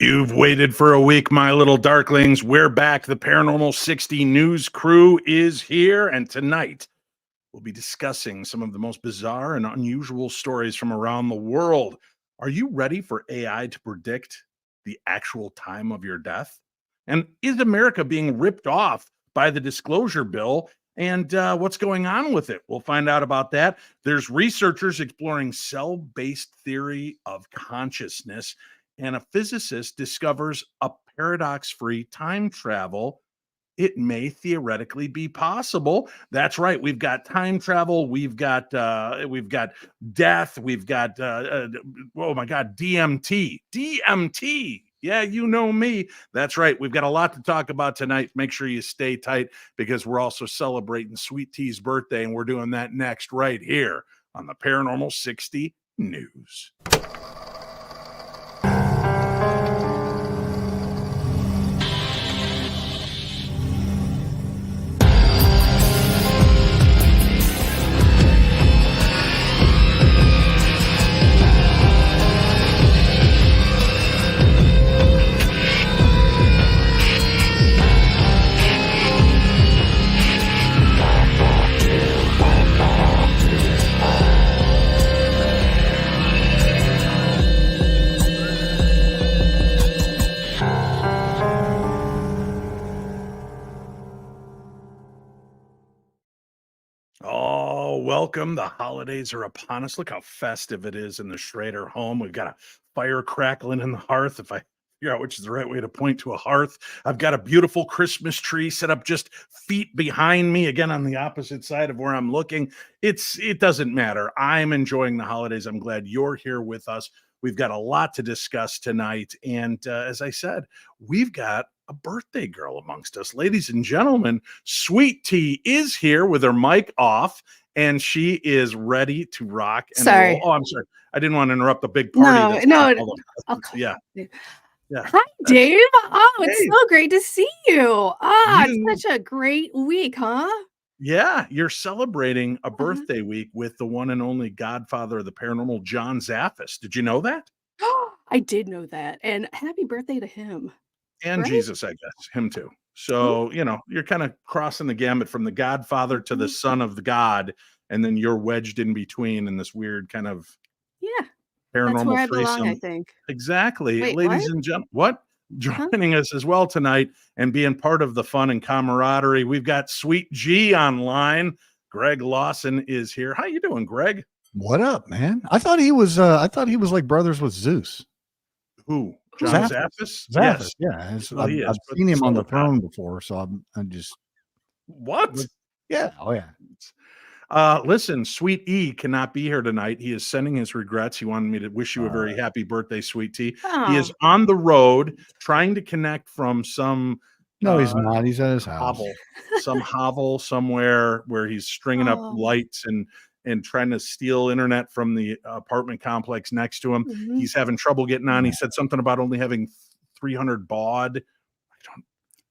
You've waited for a week, my little darklings. We're back. The Paranormal 60 news crew is here, and tonight we'll be discussing some of the most bizarre and unusual stories from around the world. Are you ready for AI to predict the actual time of your death? And is America being ripped off by the disclosure bill? And what's going on with it? We'll find out about that. There's researchers exploring cell-based theory of consciousness, and a physicist discovers a paradox-free time travel. It may theoretically be possible. That's right. We've got time travel. We've got death. We've got oh my God, DMT. Yeah, you know me. That's right. We've got a lot to talk about tonight. Make sure you stay tight because we're also celebrating Sweet T's birthday, and we're doing that next right here on the Paranormal 60 News. Welcome. The holidays are upon us. Look how festive it is in the Schrader home. We've got a fire crackling in the hearth. If I figure out which is the right way to point to a hearth, I've got a beautiful Christmas tree set up just feet behind me, again on the opposite side of where I'm looking. It doesn't matter. I'm enjoying the holidays. I'm glad you're here with us. We've got a lot to discuss tonight. And as I said, we've got a birthday girl amongst us. Ladies and gentlemen, Sweet Tea is here with her mic off, and she is ready to rock and roll. Oh, I'm sorry. I didn't want to interrupt the big party. Yeah. Hi, Dave. It's so great to see you. It's such a great week, huh? Yeah, you're celebrating a birthday week with the one and only godfather of the paranormal, John Zaffis. Did you know that? I did know that. And happy birthday to him. And right? Jesus, I guess, him too. So, you're kind of crossing the gamut from the godfather to the son of the god, and then you're wedged in between in this weird kind of paranormal that's where I threesome. belong, I think. Exactly. Wait, ladies and gentlemen, joining us as well tonight and being part of the fun and camaraderie, we've got Sweet G online. Greg Lawson is here. How you doing, Greg? What up, man? I thought he was like brothers with Zeus. Who? John Zaffis? Yes. Yeah. I've seen him on the throne before, so I'm just what? Yeah. Oh yeah. Listen, Sweet E cannot be here tonight. He is sending his regrets. He wanted me to wish you a very happy birthday, Sweet T. He is on the road trying to connect from some. No, he's not. He's at his house. Some hovel somewhere where he's stringing up lights and trying to steal internet from the apartment complex next to him. He's having trouble getting on. He said something about only having 300 baud.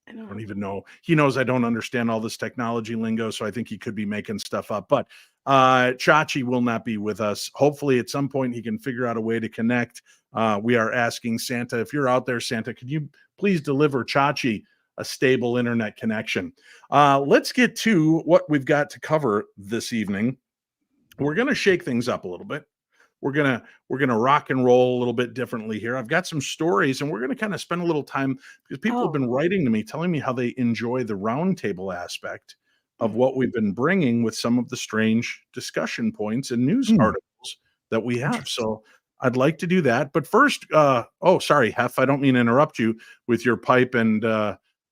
I don't even know. He knows I don't understand all this technology lingo, so I think he could be making stuff up. But Chachi will not be with us. Hopefully at some point he can figure out a way to connect. We are asking Santa, if you're out there, Santa, could you please deliver Chachi a stable internet connection? Let's get to what we've got to cover this evening. We're going to shake things up a little bit. We're going to rock and roll a little bit differently here. I've got some stories, and we're going to kind of spend a little time because people have been writing to me, telling me how they enjoy the roundtable aspect of what we've been bringing with some of the strange discussion points and news articles that we have. So I'd like to do that. But first, sorry, Hef, I don't mean to interrupt you with your pipe. And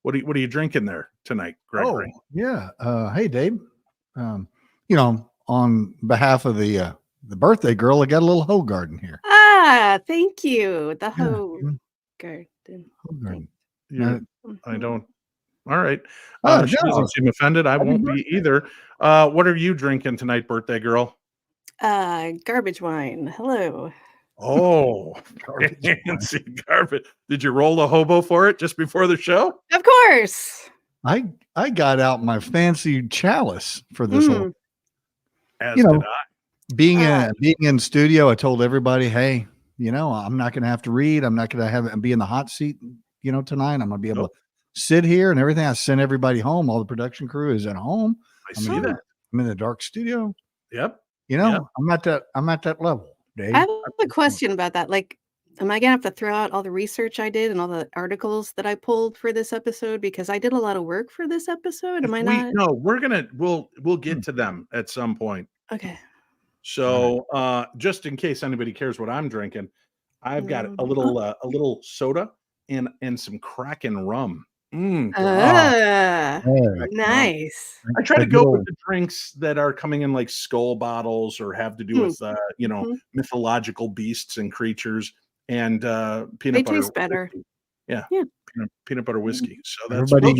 what are you drinking there tonight, Gregory? Oh, yeah. Hey, Dave. On behalf of the birthday girl, I got a little hoe garden here. Thank you. The hoe garden. Yeah, I don't. All right. She doesn't seem offended. I won't be either. What are you drinking tonight, birthday girl? Garbage wine. Hello. Oh, fancy garbage. Did you roll a hobo for it just before the show? Of course. I got out my fancy chalice for this As did I. Being in studio, I told everybody, hey, I'm not going to have to read. I'm not going to have and be in the hot seat, tonight. I'm going to be able to sit here and everything. I sent everybody home. All the production crew is at home. I see that. I'm in the dark studio. Yep. I'm at that level, Dave. I have a question about that. Like, am I gonna have to throw out all the research I did and all the articles that I pulled for this episode because I did a lot of work for this episode? Am I not? No, we'll get to them at some point. Okay. So, just in case anybody cares what I'm drinking, I've got a little soda and some Kraken rum. Nice. I try to go with the drinks that are coming in like skull bottles or have to do with mythological beasts and creatures and peanut butter. They taste better. Yeah. Peanut butter whiskey. So that's everybody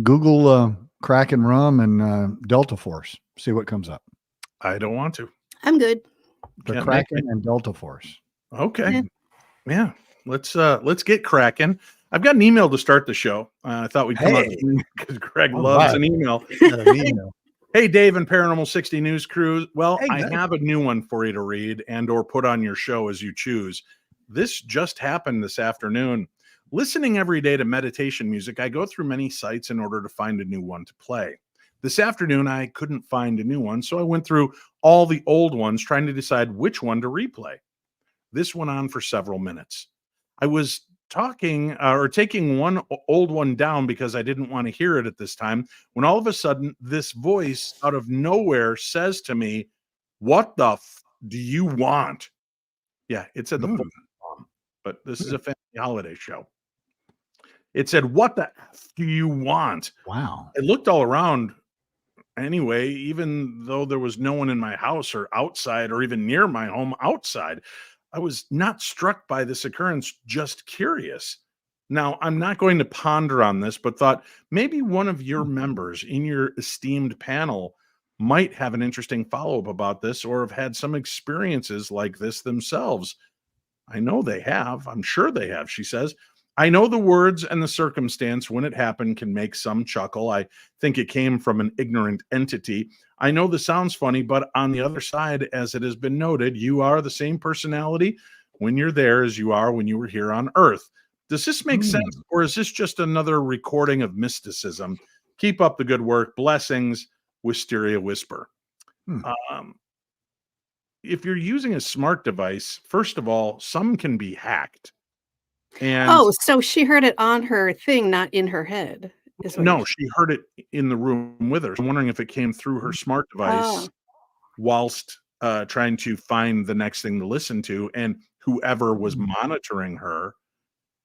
Google Kraken rum and Delta Force. See what comes up. I don't want to. I'm good. The Kraken and Delta Force. Okay. Yeah. Let's get cracking. I've got an email to start the show. I thought we'd come out because Greg loves an email. Hey, Dave and Paranormal 60 News crew. Well, I have a new one for you to read and or put on your show as you choose. This just happened this afternoon. Listening every day to meditation music, I go through many sites in order to find a new one to play. This afternoon, I couldn't find a new one, so I went through all the old ones trying to decide which one to replay. This went on for several minutes. I was taking one old one down because I didn't want to hear it at this time, when all of a sudden this voice out of nowhere says to me, "What the do you want?" Yeah, it said the full name, but this is a family holiday show. It said, "What the F do you want?" Wow. I looked all around anyway, even though there was no one in my house or outside or even near my home outside. I was not struck by this occurrence, just curious. Now, I'm not going to ponder on this, but thought maybe one of your members in your esteemed panel might have an interesting follow-up about this or have had some experiences like this themselves. I know they have. I'm sure they have, she says. I know the words and the circumstance when it happened can make some chuckle. I think it came from an ignorant entity. I know this sounds funny, but on the other side, as it has been noted, you are the same personality when you're there as you are when you were here on Earth. Does this make sense, or is this just another recording of mysticism? Keep up the good work. Blessings, Wisteria Whisper. If you're using a smart device, first of all, some can be hacked. And so she heard it on her thing, not in her head. No, she heard it in the room with her. I'm wondering if it came through her smart device whilst trying to find the next thing to listen to, and whoever was monitoring her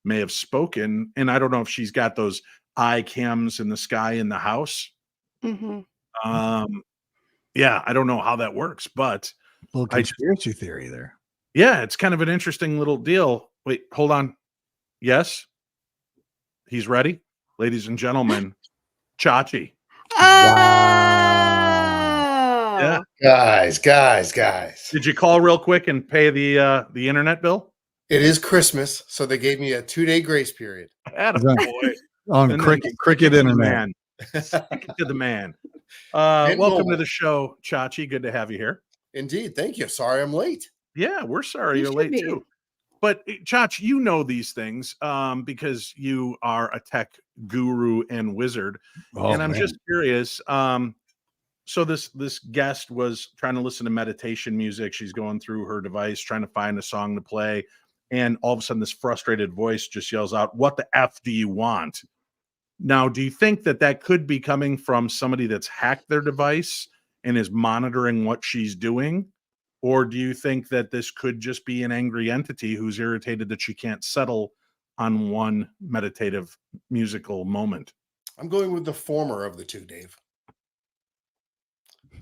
may have spoken. And I don't know if she's got those eye cams in the sky in the house. Yeah, I don't know how that works, but a little conspiracy theory there. Yeah, it's kind of an interesting little deal. Wait, hold on. Yes, he's ready. Ladies and gentlemen, Chachi. Yeah. Guys. Did you call real quick and pay the internet bill? It is Christmas, so they gave me a 2-day grace period. Attaboy. On cricket internet. Stick it to the man. Welcome to the show, Chachi. Good to have you here. Indeed. Thank you. Sorry I'm late. Yeah, we're sorry you're late too. But Chach, you know these things because you are a tech guru and wizard. And I'm just curious. So this guest was trying to listen to meditation music. She's going through her device, trying to find a song to play. And all of a sudden, this frustrated voice just yells out, "What the F do you want?" Now, do you think that could be coming from somebody that's hacked their device and is monitoring what she's doing? Or do you think that this could just be an angry entity who's irritated that she can't settle on one meditative musical moment? I'm going with the former of the two, Dave.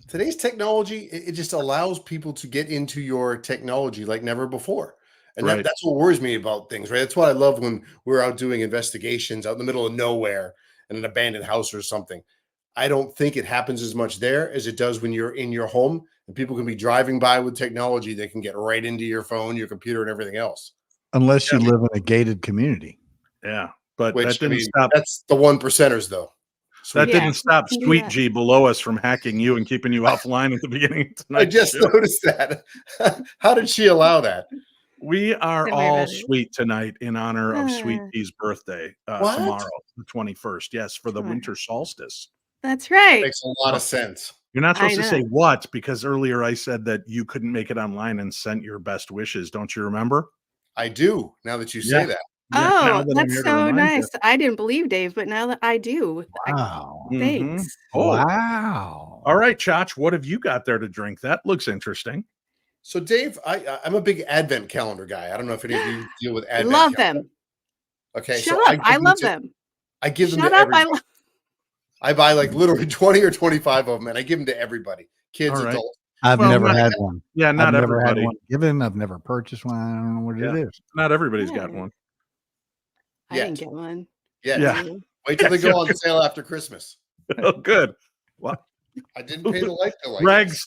Today's technology, it just allows people to get into your technology like never before. And that's what worries me about things, right? That's what I love when we're out doing investigations out in the middle of nowhere in an abandoned house or something. I don't think it happens as much there as it does when you're in your home and people can be driving by with technology. They can get right into your phone, your computer, and everything else. Unless you live in a gated community. Yeah. But which, that didn't stop. That's the 1%ers, though. That Yeah, didn't stop can do Sweet that. G below us from hacking you and keeping you offline at the beginning of I tonight's just show. noticed that. How did she allow that? We are Don't worry all about it. sweet tonight in honor of Sweet Ah, G's birthday What? tomorrow, the 21st. Yes, for the sure. winter solstice. That's right. Makes a lot of sense. You're not I supposed to say know. what, because earlier I said that you couldn't make it online and sent your best wishes. Don't you remember? I do, now that you Yeah. say that. Yeah, now Oh, that I'm that's here to so remind you. nice. I didn't believe Dave, but now that I do, Wow. Mhm. thanks. Oh, Wow. all right, Chach, what have you got there to drink? That looks interesting. So, Dave, I'm a big Advent calendar guy. I don't know if any of you deal with Advent Love calendar. them. Okay, Shut so up. I love them. I give them Shut to up. I everybody. love. I buy like literally 20 or 25 of them, and I give them to everybody, kids, All right. adults. I've Well, never not- had one. Yeah, not I've never had everybody. one given. I've never purchased one. I don't know what Yeah. it is. Not everybody's got Yeah. one. I didn't Yet. get one. Yet. Yeah. Mm. Wait till they go on sale after Christmas. Oh, good. Well, I didn't pay the light bill. I Greg, guess.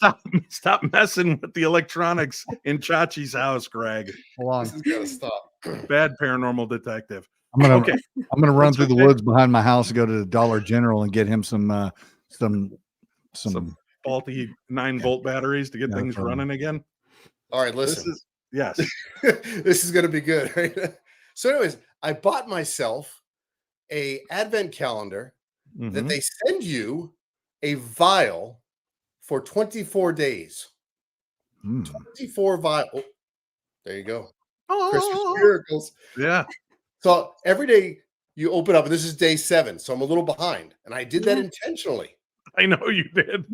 stop messing with the electronics in Chachi's house, Greg. Hold on. This has got to stop. Bad paranormal detective. I'm gonna Okay. I'm gonna run That's through the okay. woods behind my house and go to the Dollar General and get him some Some faulty 9-volt batteries to get Yeah, things from- running again. All right, This listen. is yes. This is going to be good. Right? So, anyways, I bought myself a Advent calendar that Mhm. they send you a vial for 24 days. Hmm. 24 vial. Oh, there you go. Christmas Oh, miracles. yeah. So every day you open up, and this is day 7, so I'm a little behind. And I did that Yeah. intentionally I know you did.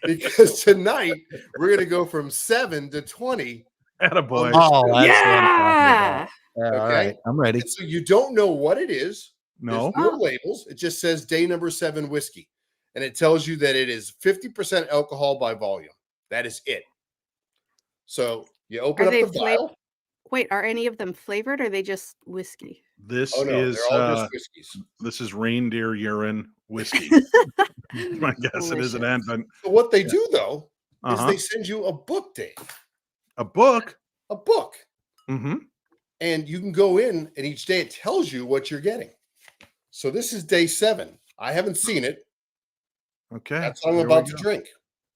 because tonight we're going to go from 7 to 20. Attaboy. Oh, that's Yeah. All Okay. right, I'm ready. And so you don't know what it is. No. There's no Oh. labels. It just says day number 7 whiskey. And it tells you that it is 50% alcohol by volume. That is it. So you open Are up they the vial. Wait, are any of them flavored or are they just whiskey? This Oh, no, is they're all just whiskeys. this is reindeer urine whiskey. My guess it is an Delicious. Advent. So what they do, though, is Uh-huh. they send you a book, Dave. A book. A book. Mm-hmm. And you can go in, and each day it tells you what you're getting. So this is day 7. I haven't seen it. Okay. That's what I'm here we about to go. drink.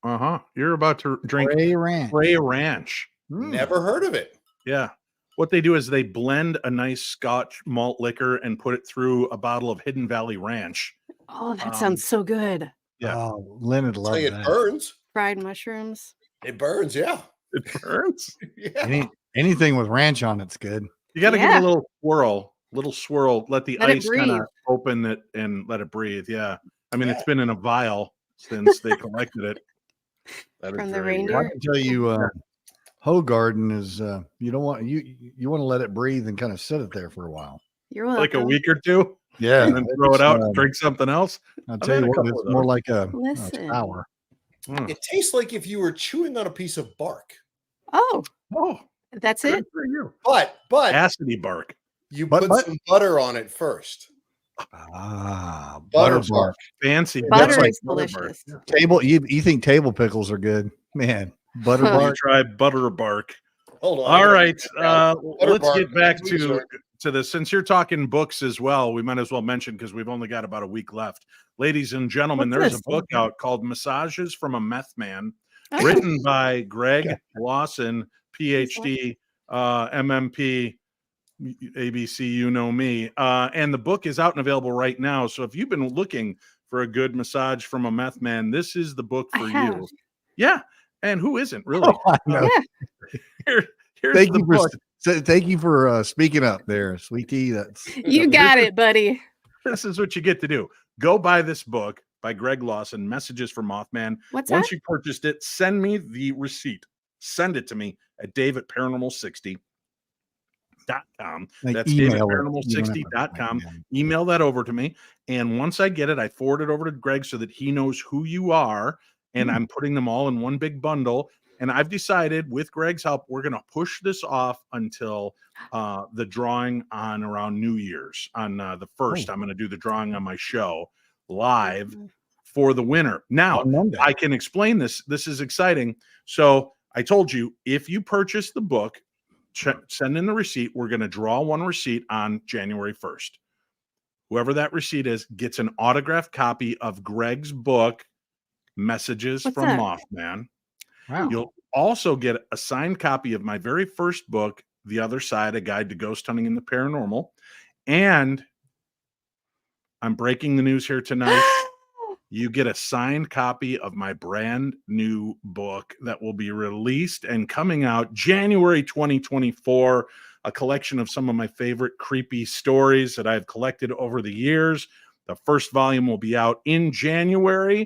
Uh-huh. You're about to drink Ray Ranch. Ray Ranch. Never heard of it. Yeah. What they do is they blend a nice Scotch malt liquor and put it through a bottle of Hidden Valley Ranch. Oh, that sounds so good. Yeah. Oh, Leonard Tell loves you it that. burns. Fried mushrooms. It burns, yeah. It burns. Yeah. Anything with ranch on it's good. You got to give it Yeah. a little swirl. Let the Let it ice kind of breathe. open it and let it breathe. Yeah. I mean, Yeah. it's been in a vial since they collected it. That is From the very weird. I reindeer? can tell you, Hogarden is you don't want you want to let it breathe and kind of sit it there for a while. You're welcome. Like a week or two, Yeah, and then throw it it's, out and drink something else. I'll I've tell had you a what, couple it's of more those. like a Listen. sour. Mm. It tastes like if you were chewing on a piece of bark. Oh, Oh, that's good it. for you. But Acidy bark. you But- put some butter on it first. Ah, Butter butter bark. Fancy Butter like is butter bark. delicious. Yeah. Table. You think table pickles are good, man? Butter Huh. You bark. try butter bark. Hold on. I All gotta right, put that down. Butter let's bark, get back please, sir. to this. Since you're talking books as well, we might as well mention, because we've only got about a week left. Ladies and gentlemen, What's there's this? a book out called Massages from a Meth Man, Oh. written by Greg Lawson, PhD, MMP, ABC, you know me. And the book is out and available right now. So if you've been looking for a good massage from a meth man, this is the book I for have. you. Yeah. And who isn't really? Oh, I know. Yeah. Here's Thank the you book. thank you for speaking up there, sweetie. That's You got it, buddy. This is what you get to do. Go buy this book by Greg Lawson, Messages from Mothman. What's Once that? you purchased it, send me the receipt. Send it to me at dave@paranormal60.com. like That's email it. dave@paranormal60.com. Yeah. Email that over to me. And once I get it, I forward it over to Greg so that he knows who you are. And I'm putting them all in one big bundle. And I've decided, with Greg's help, we're going to push this off until the drawing on around New Year's. On the 1st, I'm going to do the drawing on my show live for the winner. Now, On Monday. I can explain this. This is exciting. So I told you, if you purchase the book, send in the receipt. We're going to draw one receipt on January 1st. whoever that receipt is, gets an autographed copy of Greg's book, Messages What's from that? Mothman. Wow. You'll also get a signed copy of my very first book, The Other Side, A Guide to Ghost Hunting and the Paranormal. And I'm breaking the news here tonight. You get a signed copy of my brand new book that will be released and coming out January 2024, a collection of some of my favorite creepy stories that I've collected over the years. The first volume will be out in January,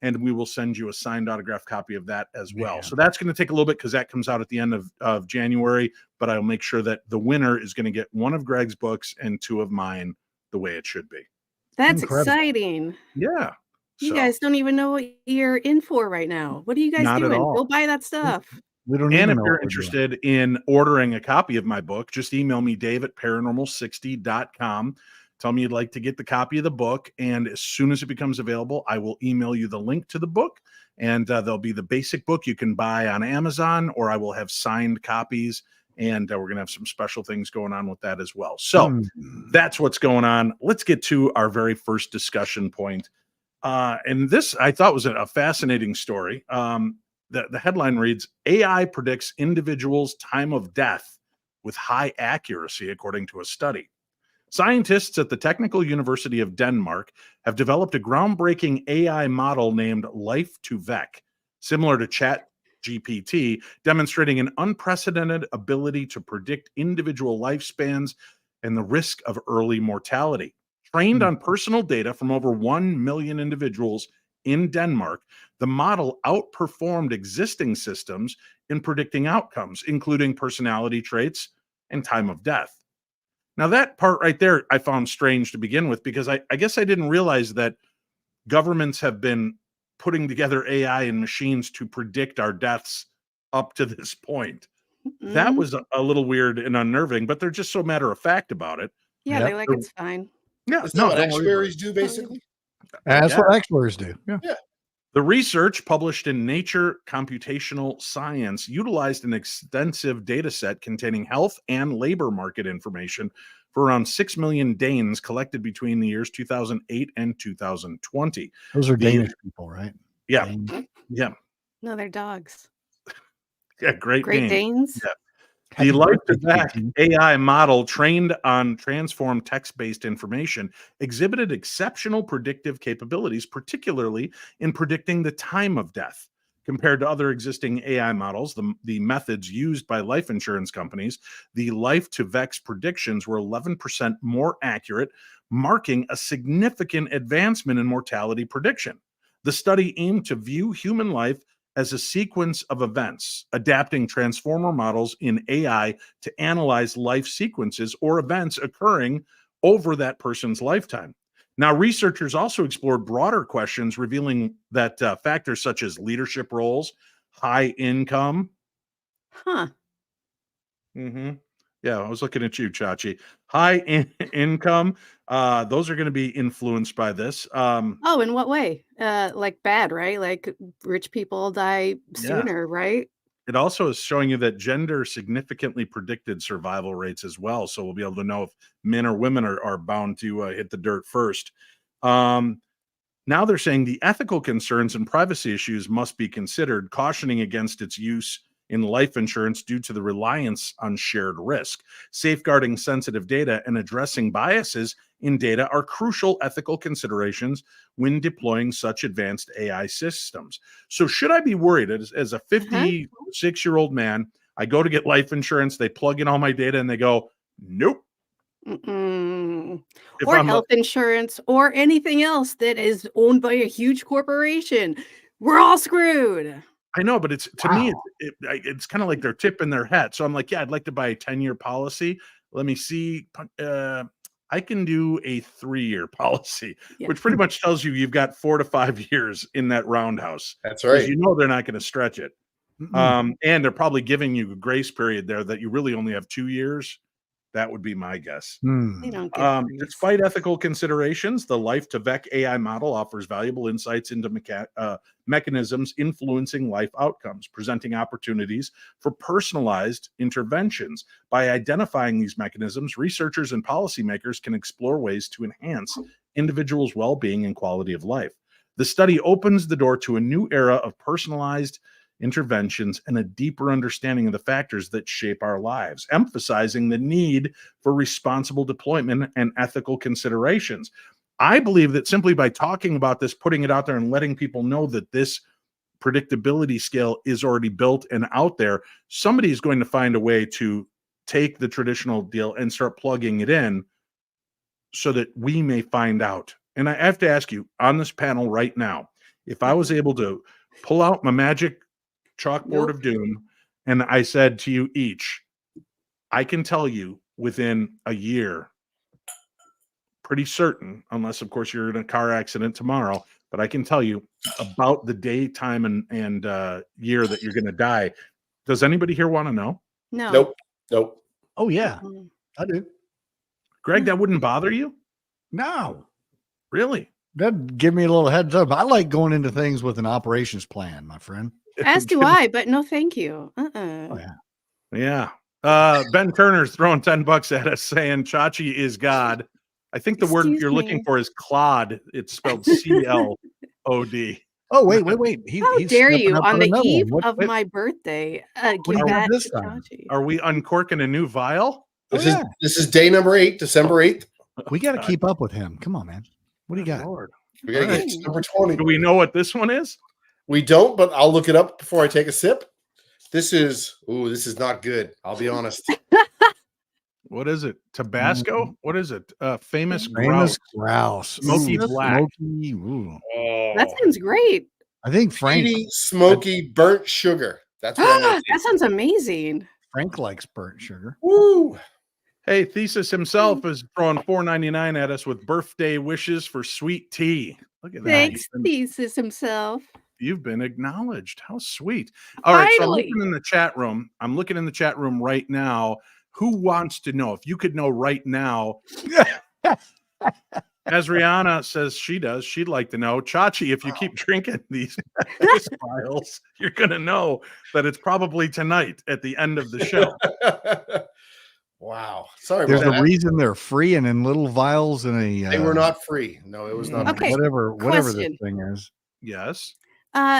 and we will send you a signed autographed copy of that as well. So that's going to take a little bit because that comes out at the end of January, but I'll make sure that the winner is going to get one of Greg's books and two of mine the way it should be. That's Incredible. exciting. Yeah. You guys don't even know what you're in for right now. What are you guys Not at doing? all. Go buy that stuff. We don't And even if know you're what we're doing. interested in ordering a copy of my book, just email me, dave@paranormal60.com. Tell me you'd like to get the copy of the book. And as soon as it becomes available, I will email you the link to the book. And there'll be the basic book you can buy on Amazon, or I will have signed copies. And we're going to have some special things going on with that as well. So that's what's going on. Let's get to our very first discussion point. And this I thought was a fascinating story. The headline reads, AI predicts individuals' time of death with high accuracy, according to a study. Scientists at the Technical University of Denmark have developed a groundbreaking AI model named Life to Vec, similar to ChatGPT, demonstrating an unprecedented ability to predict individual lifespans and the risk of early mortality. Trained on personal data from over 1 million individuals in Denmark, the model outperformed existing systems in predicting outcomes, including personality traits and time of death. Now, that part right there I found strange to begin with, because I guess I didn't realize that governments have been putting together AI and machines to predict our deaths up to this point. That was a little weird and unnerving, but they're just so matter of fact about it. Yeah, they're like, it's fine. Yeah, Isn't that what actuaries do, basically? That's what actuaries do. Yeah. The research, published in Nature Computational Science, utilized an extensive data set containing health and labor market information for around 6 million Danes collected between the years 2008 and 2020. Those are Danish people, right? Yeah. Danes. Yeah. No, they're dogs. Yeah. Great Danes. Yeah. The Life to Vec AI model, trained on transformed text-based information, exhibited exceptional predictive capabilities, particularly in predicting the time of death. Compared to other existing AI models, the methods used by life insurance companies, the Life to Vec's predictions were 11% more accurate, marking a significant advancement in mortality prediction. The study aimed to view human life as a sequence of events, adapting transformer models in AI to analyze life sequences or events occurring over that person's lifetime. Now, researchers also explored broader questions, revealing that factors such as leadership roles, high income. Huh. Yeah, I was looking at you, Chachi. High income, those are going to be influenced by this. Oh, in what way? Like bad, right? Like rich people die sooner, right? It also is showing you that gender significantly predicted survival rates as well. So we'll be able to know if men or women are bound to hit the dirt first. Now they're saying the ethical concerns and privacy issues must be considered, cautioning against its use in life insurance due to the reliance on shared risk. Safeguarding sensitive data and addressing biases in data are crucial ethical considerations when deploying such advanced AI systems. So should I be worried as a 56-year-old man, I go to get life insurance, they plug in all my data and they go, nope. Or health insurance or anything else that is owned by a huge corporation. We're all screwed. I know, but it's to me, it's kind of like they're tipping their hat. So I'm like, yeah, I'd like to buy a 10-year policy. Let me see. I can do a 3-year policy, which pretty much tells you you've got 4 to 5 years in that roundhouse. That's right. You know they're not going to stretch it. And they're probably giving you a grace period there that you really only have 2 years. That would be my guess. They don't get trees. Despite ethical considerations, the Life to Vec AI model offers valuable insights into mechanisms influencing life outcomes, presenting opportunities for personalized interventions. By identifying these mechanisms, researchers and policymakers can explore ways to enhance individuals' well-being and quality of life. The study opens the door to a new era of personalized interventions and a deeper understanding of the factors that shape our lives, emphasizing the need for responsible deployment and ethical considerations. I believe that simply by talking about this, putting it out there and letting people know that this predictability scale is already built and out there, somebody is going to find a way to take the traditional deal and start plugging it in so that we may find out. And I have to ask you on this panel right now, if I was able to pull out my magic chalkboard of doom and I said to you each, I can tell you within a year, pretty certain, unless of course you're in a car accident tomorrow, but I can tell you about the day, time, and year that you're going to die. Does anybody here want to know? No. Nope. Oh yeah, I do. Greg, that wouldn't bother you? No, Really? that'd give me a little heads up. I like going into things with an operations plan, my friend. As do I, but no thank you. Oh Yeah. yeah. Ben Turner's throwing $10 at us saying Chachi is God. I think the word Excuse you're looking me. for is Clod. It's spelled CLOD. Oh wait. How He's dare stepping you up on the another eve one. of What- my birthday what give do you got that this to time? Chachi? Are we uncorking a new vial? This is day number 8, December 8th. We got to keep up with him. Come on, man. What do you got? Lord. We gotta All get right. to number 20. Do we know what this one is? We don't, but I'll look it up before I take a sip. This is not good. I'll be honest. What is it? Tabasco? What is it? Famous Famous grouse. grouse. Smoky Ooh, black. Smoky. Ooh. That sounds great. I think Frank Peaty, smoky, burnt sugar. That's what I want to That sounds amazing. likes burnt sugar. Woo! Hey, Thesis himself is throwing $4.99 at us with birthday wishes for sweet tea. Look at that. Thanks, Thesis himself. You've been acknowledged. How sweet. All right, so I'm Finally. looking in the chat room. I'm looking in the chat room right now. Who wants to know? If you could know right now, as Rihanna says she does, she'd like to know. Chachi, if you keep drinking these vials, you're going to know that it's probably tonight at the end of the show. Wow. Sorry There's about a that. reason they're free and in little vials in a. They were not free. No, it was not. Okay. Whatever this Question. thing is. Yes.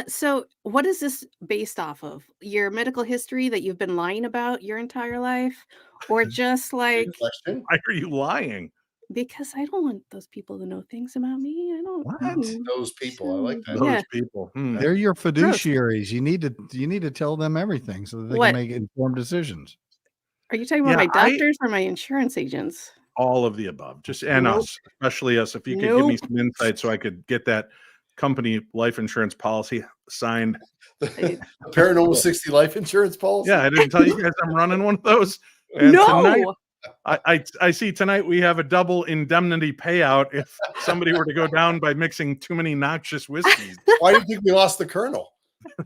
So what is this based off of? Your medical history that you've been lying about your entire life? Or just like, Good question. Why are you lying? because I don't want those people to know things about me. I don't. What? Those people. I like that. Those Yeah. people. They're your fiduciaries. You need to tell them everything so that they What? can make informed decisions. Are you talking about Yeah, my doctors or my insurance agents? All of the above. Just and Nope. us, especially us. If you could give me Nope. some insight so I could get that company life insurance policy signed. The Paranormal 60 life insurance policy. Yeah, I didn't tell you guys I'm running one of those. And tonight, No. I see tonight we have a double indemnity payout if somebody were to go down by mixing too many noxious whiskeys. Why do you think we lost the Colonel?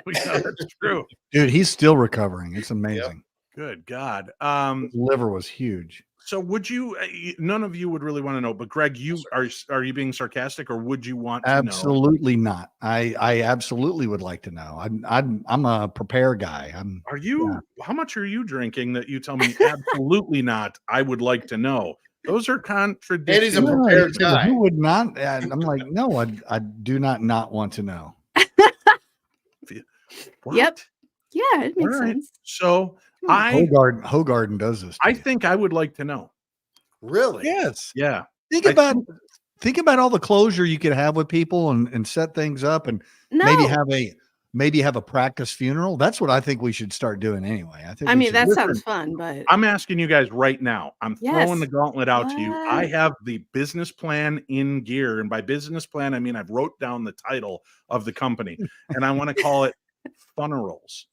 Yeah, that's true. Dude, he's still recovering. It's amazing. Good God. His liver was huge. So would you? None of you would really want to know, but Greg, you are you being sarcastic, or would you want to know? Absolutely not. I absolutely would like to know. I'm a prepare guy. Are you? How much are you drinking that you tell me absolutely not? I would like to know. Those are contradictions. a prepared guy. Who would not? And I'm like, no, I do not want to know. What? Yep. Yeah, it makes All right. sense. So Hogarden does this. I think I would like to know. Really? Yes. Yeah. Think I about all the closure you could have with people and set things up and No. maybe have a practice funeral. That's what I think we should start doing anyway. I mean, that listen, sounds fun, but I'm asking you guys right now. I'm throwing Yes. the gauntlet out to you. I What? have the business plan in gear. And by business plan, I mean I've wrote down the title of the company and I want to call it Funerals.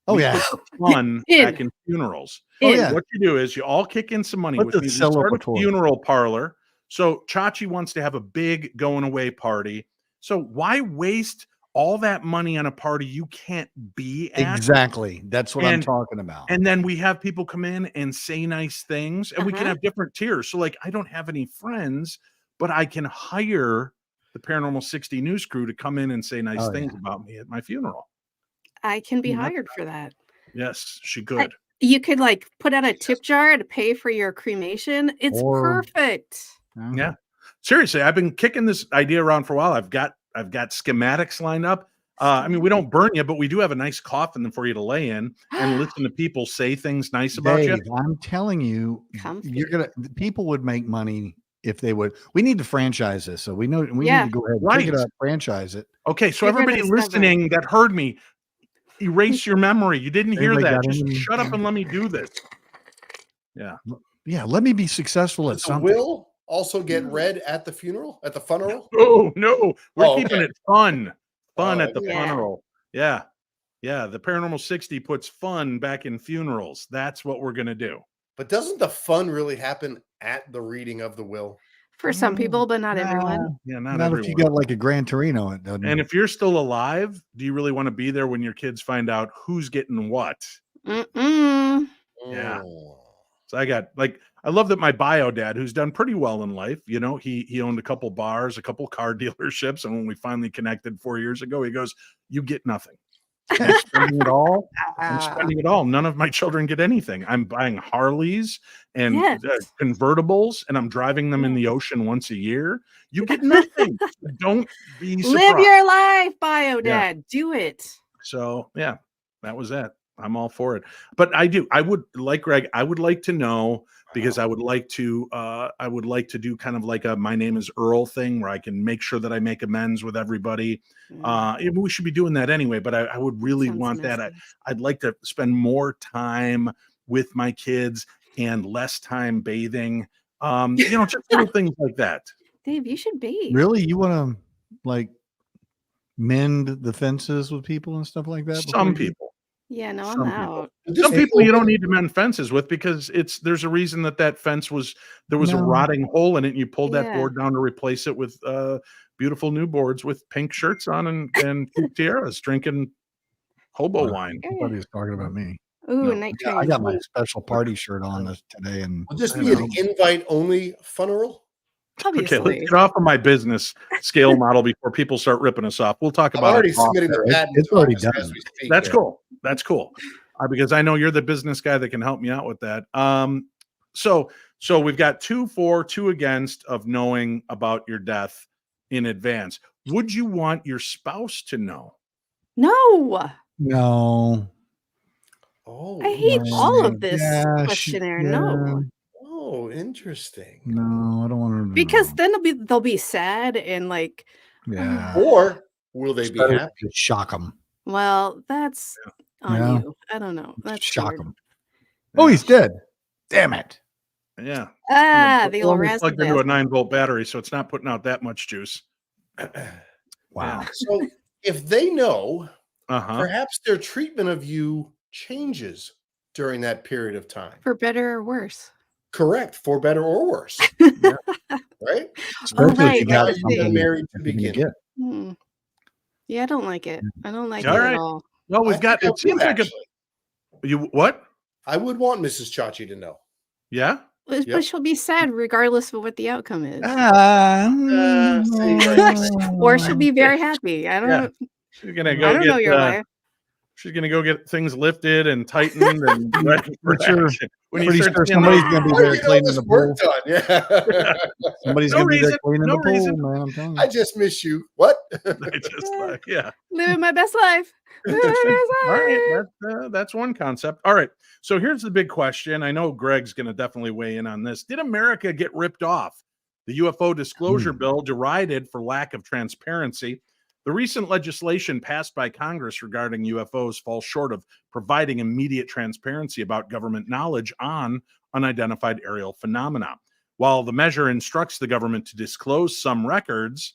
Oh We yeah. put the fun In. back in funerals. Oh, in. yeah. What you do is you all kick in some money, Put which the means you start a celebratory. funeral parlor. So Chachi wants to have a big going away party. So why waste all that money on a party you can't be at. Exactly. That's what I'm talking about. And then we have people come in and say nice things, and we can have different tiers. So like, I don't have any friends, but I can hire the Paranormal 60 news crew to come in and say nice things about me at my funeral. I can be hired for that. Yes, she could. You could like put out a tip jar to pay for your cremation. It's perfect. Yeah. Seriously, I've been kicking this idea around for a while. I've got schematics lined up. I mean, we don't burn you, but we do have a nice coffin for you to lay in and listen to people say things nice about you. I'm telling you, people would make money if they would. We need to franchise this, so we need to go ahead and pick it up, franchise it. Okay, so everybody listening that heard me, erase your memory. You didn't hear that. Just shut up and let me do this. Yeah. Let me be successful at something. Will also get read at the funeral, at the funeral? Oh no, we're keeping it fun at the funeral. Yeah. The Paranormal 60 puts fun back in funerals. That's what we're gonna do. But doesn't the fun really happen at the reading of the will? For some people, but not everyone. Yeah, not everyone. If you got like a Gran Torino, it doesn't. And if you're still alive, do you really want to be there when your kids find out who's getting what? Yeah. So I love that my bio dad, who's done pretty well in life, you know, he owned a couple bars, a couple car dealerships. And when we finally connected 4 years ago, he goes, "You get nothing. I'm spending it all. I'm spending it all. None of my children get anything. I'm buying Harleys and convertibles, and I'm driving them in the ocean once a year. You get nothing. Don't be surprised. Live your life, bio dad. Do it." So yeah, that was it. I'm all for it. But I would like Greg, I would like to know, because I would like to do kind of like a "my name is Earl" thing where I can make sure that I make amends with everybody. We should be doing that anyway, but I would really want that. I'd like to spend more time with my kids and less time bathing. Just little things like that. Dave, you should bathe. Really? You want to like mend the fences with people and stuff like that? Some people. Yeah, no, I'm out. Some people you don't need to mend fences with, because there's a reason that fence there was a rotting hole in it, and you pulled that board down to replace it with beautiful new boards with pink shirts on and tiaras, drinking hobo wine. Nobody's talking about me. Ooh, night train. I got my special party shirt on today, and will this be an invite only funeral? Obviously. Okay, let's get off of my business scale model before people start ripping us off. We'll talk about it. Submitting the patent. It's already done. That's cool. That's cool. Because I know you're the business guy that can help me out with that. So we've got 2 for, 2 against of knowing about your death in advance. Would you want your spouse to know? No. Oh, I hate all of this questionnaire. No. Oh, interesting. No, I don't want to. Because then they'll be sad and like. Yeah. Or will they be happy? To shock them. Well, that's on you. I don't know. That's shock them. Oh, he's dead. Damn it. Yeah. The old plugged into a 9-volt battery, so it's not putting out that much juice. Wow. So if they know, perhaps their treatment of you changes during that period of time. For better or worse. Correct. For better or worse. Right? Especially if you got somebody married to begin. Yeah, I don't like it. I don't like it at all. Well, we've got it seems like you what? I would want Mrs. Chachi to know. Yeah? But she'll be sad regardless of what the outcome is. Or she'll be very happy. I don't know. She's gonna go I don't know your life. She's gonna go get things lifted and tightened and pretty sure somebody's gonna be there cleaning the pool. Yeah. Somebody's gonna be there cleaning the pool, man. I'm telling you. I just miss you. What? Living my best life. All right, that's one concept. All right, so here's the big question. I know Greg's gonna definitely weigh in on this. Did America get ripped off? The UFO disclosure bill derided for lack of transparency. The recent legislation passed by Congress regarding UFOs falls short of providing immediate transparency about government knowledge on unidentified aerial phenomena. While the measure instructs the government to disclose some records,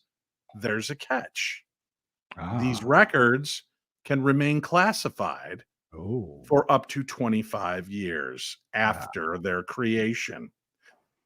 there's a catch. These records can remain classified for up to 25 years after their creation,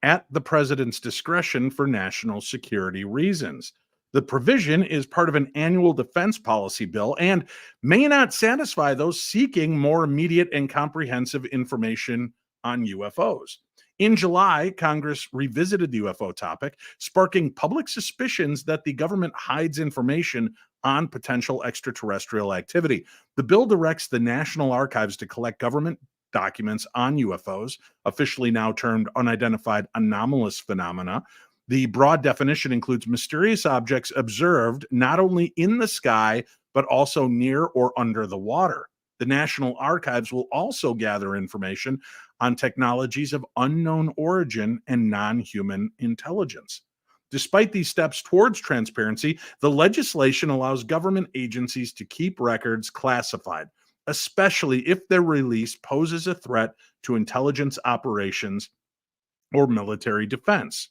at the president's discretion for national security reasons. The provision is part of an annual defense policy bill and may not satisfy those seeking more immediate and comprehensive information on UFOs. In July, Congress revisited the UFO topic, sparking public suspicions that the government hides information on potential extraterrestrial activity. The bill directs the National Archives to collect government documents on UFOs, officially now termed unidentified anomalous phenomena. The broad definition includes mysterious objects observed not only in the sky, but also near or under the water. The National Archives will also gather information on technologies of unknown origin and non-human intelligence. Despite these steps towards transparency, the legislation allows government agencies to keep records classified, especially if their release poses a threat to intelligence operations or military defense.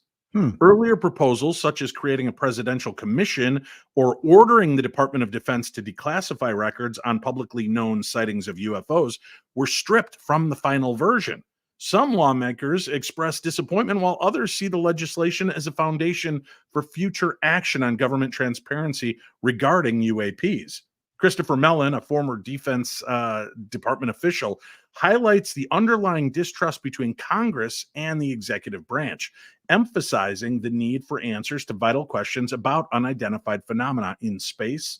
Earlier proposals, such as creating a presidential commission or ordering the Department of Defense to declassify records on publicly known sightings of UFOs, were stripped from the final version. Some lawmakers expressed disappointment, while others see the legislation as a foundation for future action on government transparency regarding UAPs. Christopher Mellon, a former Defense Department official, highlights the underlying distrust between Congress and the executive branch, emphasizing the need for answers to vital questions about unidentified phenomena in space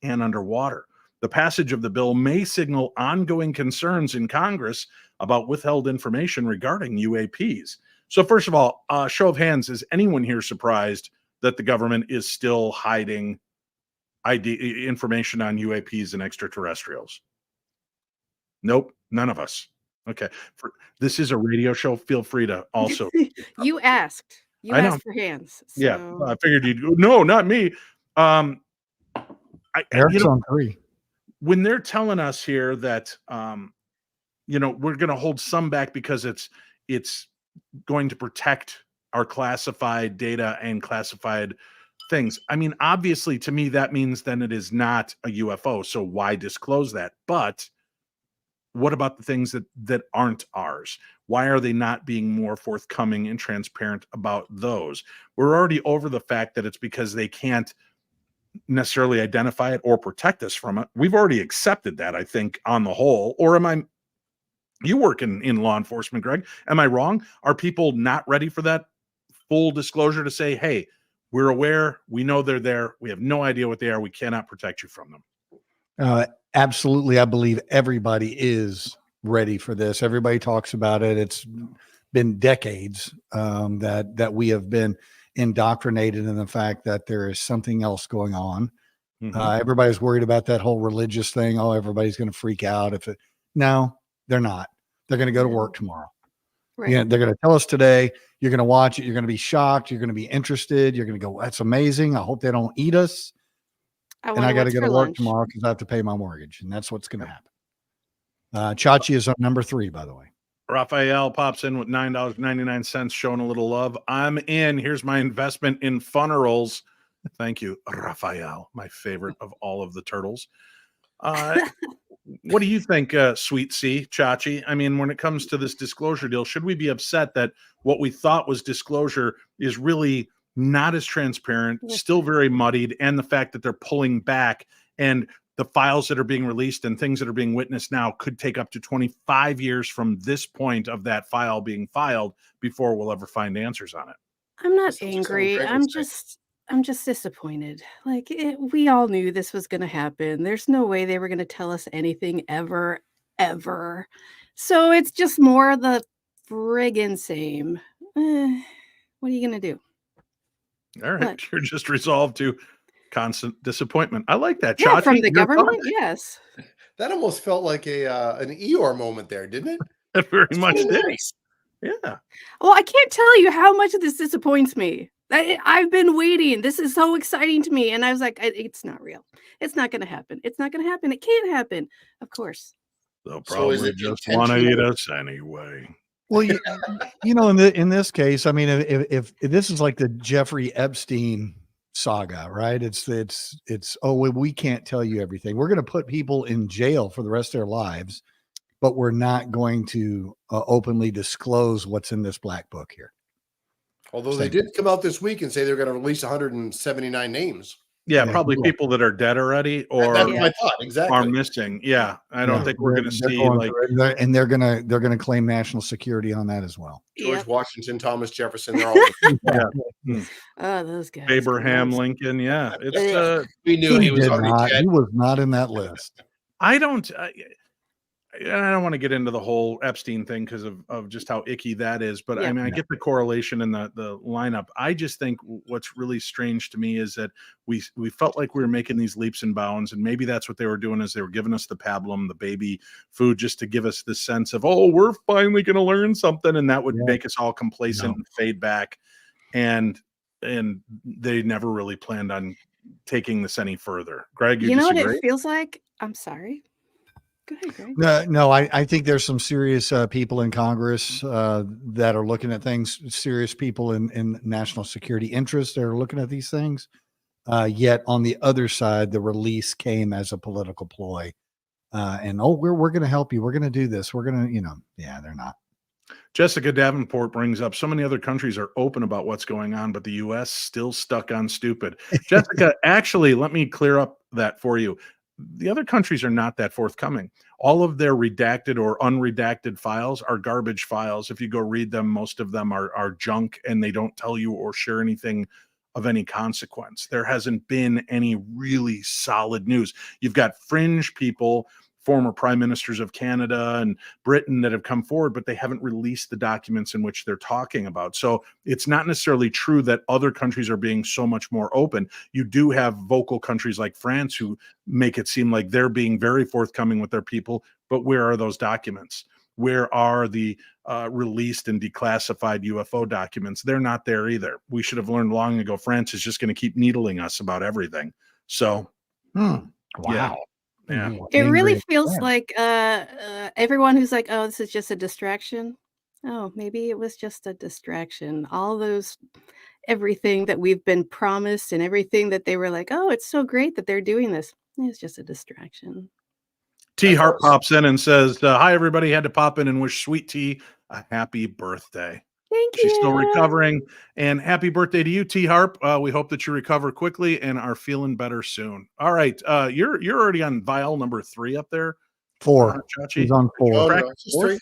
and underwater. The passage of the bill may signal ongoing concerns in Congress about withheld information regarding UAPs. So first of all, show of hands, is anyone here surprised that the government is still hiding information on UAPs and extraterrestrials? Nope, none of us. Okay, this is a radio show. Feel free to also. You asked. You asked for hands. So. Yeah, I figured you'd. No, not me. Eric's on 3. When they're telling us here that we're going to hold some back because it's going to protect our classified data and classified things. I mean, obviously, to me, that means then it is not a UFO. So why disclose that? But what about the things that aren't ours? Why are they not being more forthcoming and transparent about those? We're already over the fact that it's because they can't necessarily identify it or protect us from it. We've already accepted that, I think, on the whole. Or you work in law enforcement, Greg. Am I wrong? Are people not ready for that full disclosure to say, hey, we're aware, we know they're there, we have no idea what they are, we cannot protect you from them? Absolutely. I believe everybody is ready for this. Everybody talks about it. It's been decades that we have been indoctrinated in the fact that there is something else going on. Everybody's worried about that whole religious thing. Oh, everybody's going to freak out. No, they're not. They're going to go to work tomorrow. Right. Yeah, they're going to tell us today. You're going to watch it. You're going to be shocked. You're going to be interested. You're going to go, that's amazing. I hope they don't eat us. And I got to go to work tomorrow because I have to pay my mortgage. And that's what's going to happen. Chachi is up number 3, by the way. Raphael pops in with $9.99, showing a little love. I'm in. Here's my investment in funerals. Thank you, Raphael, my favorite of all of the turtles. What do you think, Sweet C, Chachi? I mean, when it comes to this disclosure deal, should we be upset that what we thought was disclosure is really not as transparent, still very muddied, and the fact that they're pulling back and the files that are being released and things that are being witnessed now could take up to 25 years from this point of that file being filed before we'll ever find answers on it? I'm not angry. I'm just disappointed. Like, we all knew this was going to happen. There's no way they were going to tell us anything ever. So it's just more of the friggin' same. What are you going to do? All right. You're just resolved to constant disappointment. I like that. Yeah, from the government. Yes. That almost felt like an Eeyore moment there, didn't it? It very much did. Nice. Yeah. Well, I can't tell you how much this disappoints me. I've been waiting. This is so exciting to me. And I was like, it's not real. It's not going to happen. It's not going to happen. It can't happen. Of course. They'll probably just want to eat us anyway. Well, in this case, I mean, if this is like the Jeffrey Epstein saga, right? It's we can't tell you everything. We're going to put people in jail for the rest of their lives, but we're not going to openly disclose what's in this black book here. Although they did come out this week and say they're going to release 179 names. Yeah, probably people that are dead already or that's my thought. Exactly. are missing. Yeah, I don't think we're going to see like, and they're going to claim national security on that as well. George Washington, Thomas Jefferson, they're all Oh, those guys. Abraham Lincoln. Yeah, it's we knew he was already dead. He was not in that list. I don't want to get into the whole Epstein thing because of just how icky that is. But I mean, I get the correlation in the lineup. I just think what's really strange to me is that we felt like we were making these leaps and bounds. And maybe that's what they were doing, is they were giving us the pablum, the baby food, just to give us this sense of, oh, we're finally going to learn something. And that would make us all complacent and fade back. And they never really planned on taking this any further. Greg, you know what it feels like? I'm sorry. Go ahead, Greg. No, I think there's some serious people in Congress that are looking at things, serious people in national security interests that are looking at these things. Yet on the other side, the release came as a political ploy. And we're going to help you. We're going to do this. We're going to, they're not. Jessica Davenport brings up so many other countries are open about what's going on, but the U.S. still stuck on stupid. Jessica, actually, let me clear up that for you. The other countries are not that forthcoming. All of their redacted or unredacted files are garbage files. If you go read them, most of them are junk, and they don't tell you or share anything of any consequence. There hasn't been any really solid news. You've got fringe people, former prime ministers of Canada and Britain, that have come forward, but they haven't released the documents in which they're talking about. So it's not necessarily true that other countries are being so much more open. You do have vocal countries like France who make it seem like they're being very forthcoming with their people, but where are those documents? Where are the released and declassified UFO documents? They're not there either. We should have learned long ago France is just going to keep needling us about everything. So, wow. Yeah. It really feels like everyone who's like, oh, this is just a distraction. Oh, maybe it was just a distraction. Everything that we've been promised and everything that they were like, oh, it's so great that they're doing this. It's just a distraction. T Harp pops in and says, hi, everybody. Had to pop in and wish Sweet Tea a happy birthday. Thank you. She's still recovering, and happy birthday to you, T Harp. We hope that you recover quickly and are feeling better soon. All right. You're already on vial number 3 up there. 4. Chachi. He's on 4. Oh, no, just 3.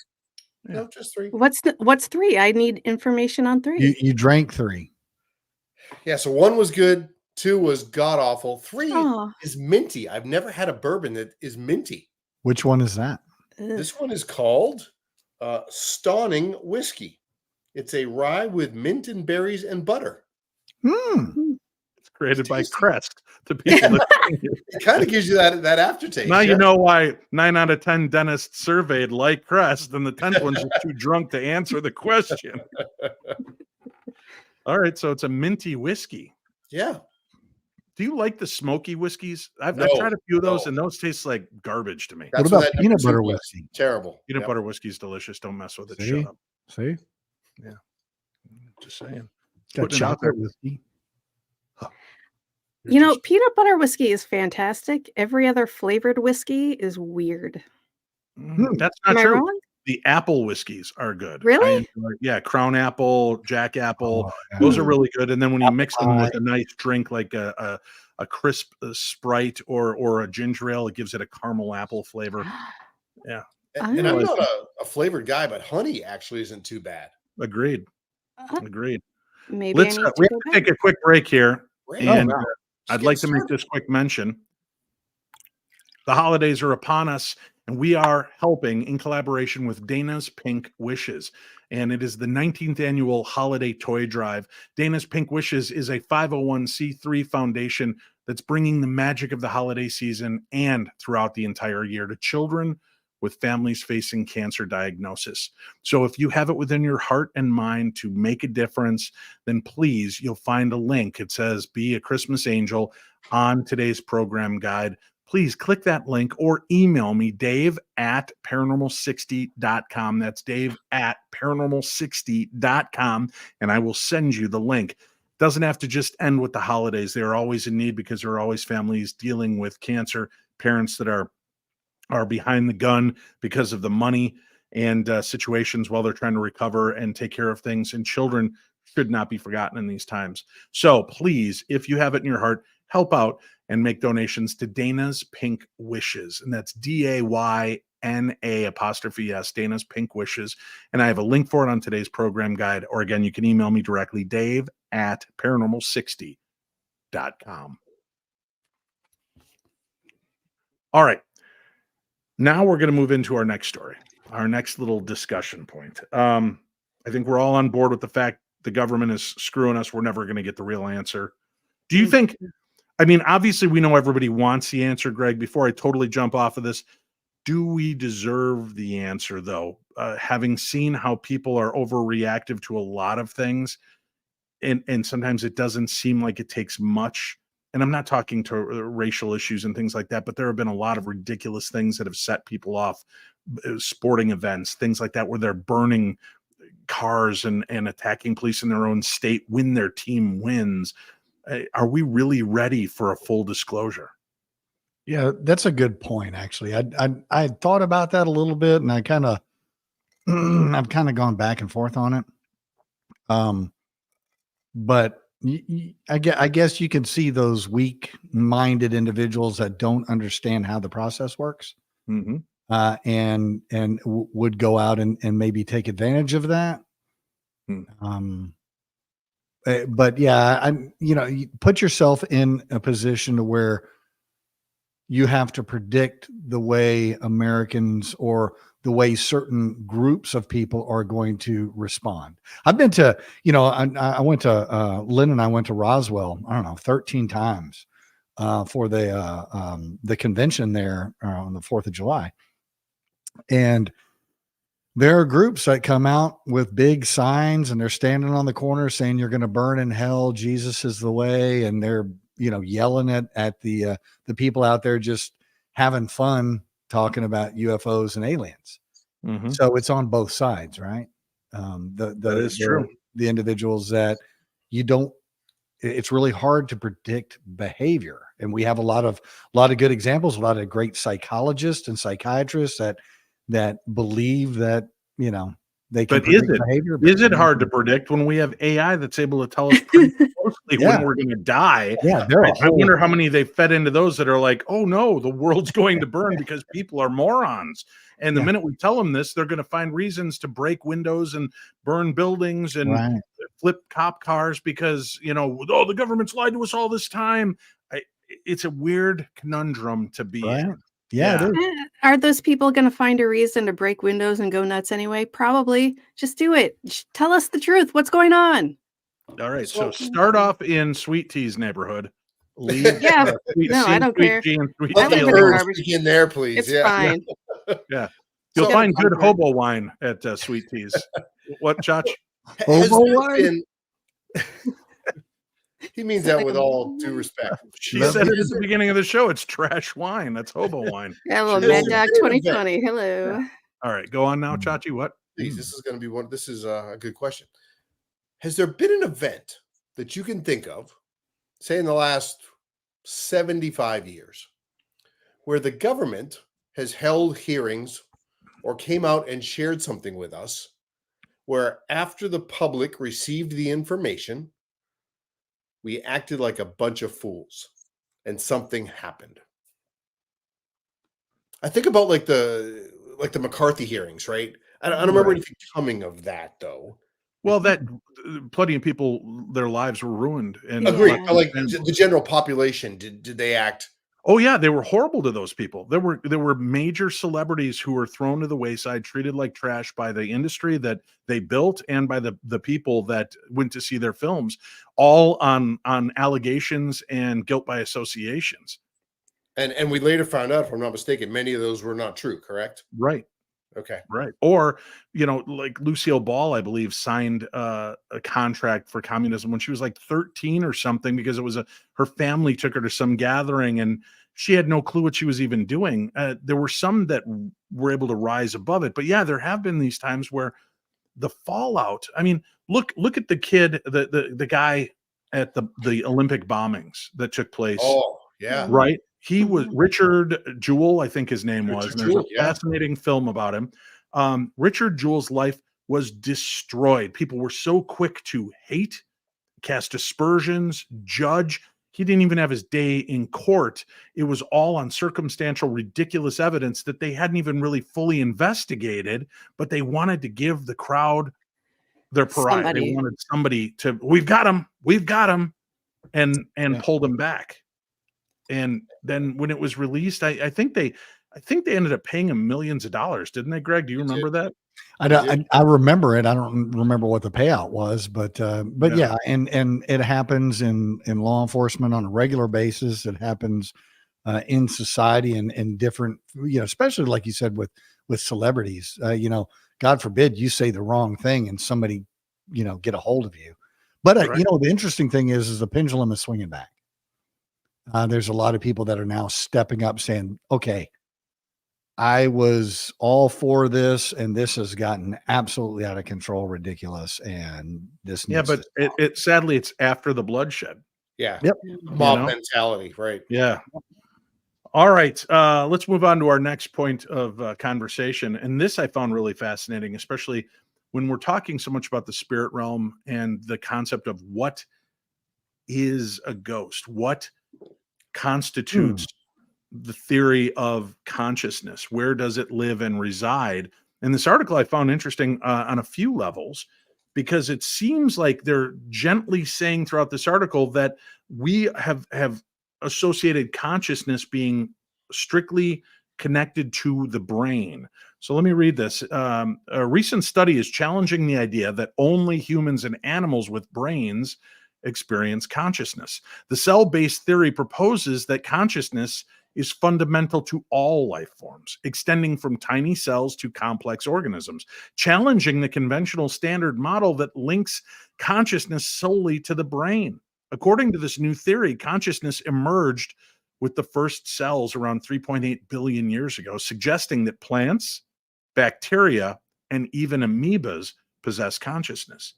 Yeah. No, just 3. What's 3? I need information on 3. You drank 3. Yeah. So 1 was good. 2 was god awful. 3 is minty. I've never had a bourbon that is minty. Which one is that? This one is called Stawning Whiskey. It's a rye with mint and berries and butter. It's created by Crest. The people it kind of gives you that aftertaste. Now you know why 9 out of 10 dentists surveyed like Crest, and the 10th one's just too drunk to answer the question. All right, so it's a minty whiskey. Yeah. Do you like the smoky whiskeys? I've tried a few of those, and those taste like garbage to me. What about peanut butter whiskey? Terrible. Peanut butter whiskey is delicious. Don't mess with it. See? Shut up. See? Yeah. Just saying. Got chocolate whiskey. You know, peanut butter whiskey is fantastic. Every other flavored whiskey is weird. That's not true. Wrong? The apple whiskeys are good. Really? Crown Apple, Jack Apple. Those are really good. And then when you mix them with a nice drink like a crisp Sprite or a ginger ale, it gives it a caramel apple flavor. Yeah. And I'm not a flavored guy, but honey actually isn't too bad. Agreed. Maybe we have to take a quick break here. And I'd like to make this quick mention. The holidays are upon us, and we are helping in collaboration with Dana's Pink Wishes. And it is the 19th annual holiday toy drive. Dana's Pink Wishes is a 501c3 foundation that's bringing the magic of the holiday season and throughout the entire year to children with families facing cancer diagnosis. So if you have it within your heart and mind to make a difference, then please, you'll find a link. It says Be a Christmas Angel on today's program guide. Please click that link or email me, dave@paranormal60.com. That's dave@paranormal60.com, and I will send you the link. Doesn't have to just end with the holidays. They are always in need because there are always families dealing with cancer, parents that are behind the gun because of the money and situations while they're trying to recover and take care of things, and children should not be forgotten in these times. So please, if you have it in your heart, help out and make donations to Dana's Pink Wishes. And that's DAYNA''S, Dana's Pink Wishes. And I have a link for it on today's program guide. Or again, you can email me directly, dave@paranormal60.com. All right. Now we're going to move into our next story, our next little discussion point. I think we're all on board with the fact the government is screwing us. We're never going to get the real answer. Do you think, I mean, obviously we know everybody wants the answer, Greg. Before I totally jump off of this, do we deserve the answer, though? Having seen how people are overreactive to a lot of things, and sometimes it doesn't seem like it takes much. And I'm not talking to racial issues and things like that, but there have been a lot of ridiculous things that have set people off, sporting events, things like that, where they're burning cars and attacking police in their own state when their team wins. Are we really ready for a full disclosure? Yeah, that's a good point. Actually, I thought about that a little bit, and I've kind of gone back and forth on it. But I guess you can see those weak-minded individuals that don't understand how the process works, mm-hmm. and would go out and maybe take advantage of that. But yeah, you put yourself in a position to where you have to predict the way Americans or the way certain groups of people are going to respond. I've been to, I went to, Lynn and I went to Roswell, I don't know, 13 times for the convention there on the 4th of July. And there are groups that come out with big signs and they're standing on the corner saying you're going to burn in hell. Jesus is the way. And they're, yelling at the people out there just having fun talking about UFOs and aliens. Mm-hmm. So it's on both sides, right? That is true. The individuals that it's really hard to predict behavior. And we have a lot of good examples, a lot of great psychologists and psychiatrists that believe that, they can predict behavior. Is it hard to predict when we have AI that's able to tell us pretty closely when we're going to die? Yeah, I wonder how many they fed into those that are like, oh no, the world's going to burn because people are morons. And the minute we tell them this, they're going to find reasons to break windows and burn buildings and flip cop cars because, the government's lied to us all this time. It's a weird conundrum to be in. Yeah. Are those people going to find a reason to break windows and go nuts anyway? Probably. Just do it. Tell us the truth. What's going on? All right. So start off in Sweet Tea's neighborhood. I don't care. Let the birds begin there, please. It's fine. Yeah. You'll find good hobo wine at Sweet Tea's. What, Chachi? Hobo wine? He means that with all due respect. She said it at the beginning of the show. It's trash wine. That's hobo wine. Yeah, well, Mad Dog 2020. Hello. All right, go on now, Chachi. What? Please, this is going to be one. This is a good question. Has there been an event that you can think of, say in the last 75 years, where the government has held hearings or came out and shared something with us, where after the public received the information, we acted like a bunch of fools and something happened? I think about like the McCarthy hearings, right? I don't remember anything coming of that though. Well, that plenty of people, their lives were ruined. And agreed. But like the general population, did they act? Oh yeah, they were horrible to those people. There were major celebrities who were thrown to the wayside, treated like trash by the industry that they built and by the people that went to see their films, all on allegations and guilt by associations. And we later found out, if I'm not mistaken, many of those were not true, correct? Right. Okay. Right. Or, like Lucille Ball, I believe, signed a contract for communism when she was like 13 or something, because it was her family took her to some gathering and she had no clue what she was even doing. There were some that were able to rise above it. But yeah, there have been these times where the fallout, I mean, look at the kid, the guy at the Olympic bombings that took place. Oh, yeah. Right. He was Richard Jewell, I think his name was. And there's a fascinating film about him. Richard Jewell's life was destroyed. People were so quick to hate, cast aspersions, judge. He didn't even have his day in court. It was all on circumstantial, ridiculous evidence that they hadn't even really fully investigated, but they wanted to give the crowd their pariah. They wanted somebody to, we've got him, and pulled him back. And then when it was released, I think they ended up paying him millions of dollars, didn't they, Greg? Do you remember that? I remember it. I don't remember what the payout was, but yeah, and it happens in law enforcement on a regular basis. It happens in society and different, especially like you said with celebrities. God forbid you say the wrong thing and somebody, get a hold of you. But the interesting thing is the pendulum is swinging back. There's a lot of people that are now stepping up saying, okay, I was all for this, and this has gotten absolutely out of control, ridiculous. And this, but it sadly, it's after the bloodshed. Yeah. Yep. Mob mentality. Right. Yeah. All right. Let's move on to our next point of conversation. And this I found really fascinating, especially when we're talking so much about the spirit realm and the concept of what is a ghost, what constitutes the theory of consciousness, where does it live and reside. And this article I found interesting on a few levels, because it seems like they're gently saying throughout this article that we have associated consciousness being strictly connected to the brain. So let me read this. A recent study is challenging the idea that only humans and animals with brains experience consciousness. The cell-based theory proposes that consciousness is fundamental to all life forms, extending from tiny cells to complex organisms, challenging the conventional standard model that links consciousness solely to the brain. According to this new theory, consciousness emerged with the first cells around 3.8 billion years ago, suggesting that plants, bacteria, and even amoebas possess consciousness.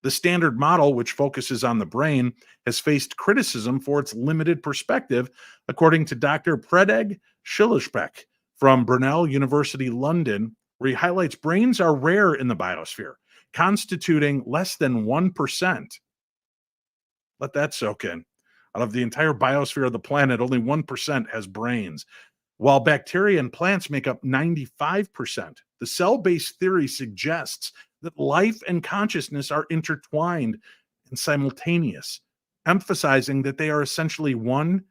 The standard model, which focuses on the brain, has faced criticism for its limited perspective, according to Dr. Predrag Schillersbeck from Brunel University, London, where he highlights brains are rare in the biosphere, constituting less than 1%. Let that soak in. Out of the entire biosphere of the planet, only 1% has brains, while bacteria and plants make up 95%. The cell-based theory suggests that life and consciousness are intertwined and simultaneous, emphasizing that they are essentially one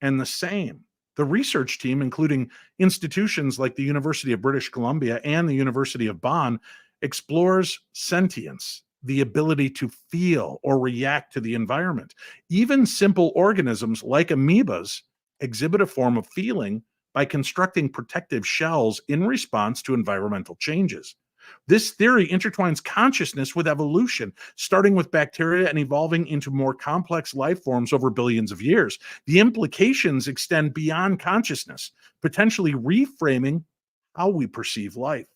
and the same. The research team, including institutions like the University of British Columbia and the University of Bonn, explores sentience, the ability to feel or react to the environment. Even simple organisms like amoebas exhibit a form of feeling by constructing protective shells in response to environmental changes. This theory intertwines consciousness with evolution, starting with bacteria and evolving into more complex life forms over billions of years. The implications extend beyond consciousness, potentially reframing how we perceive life,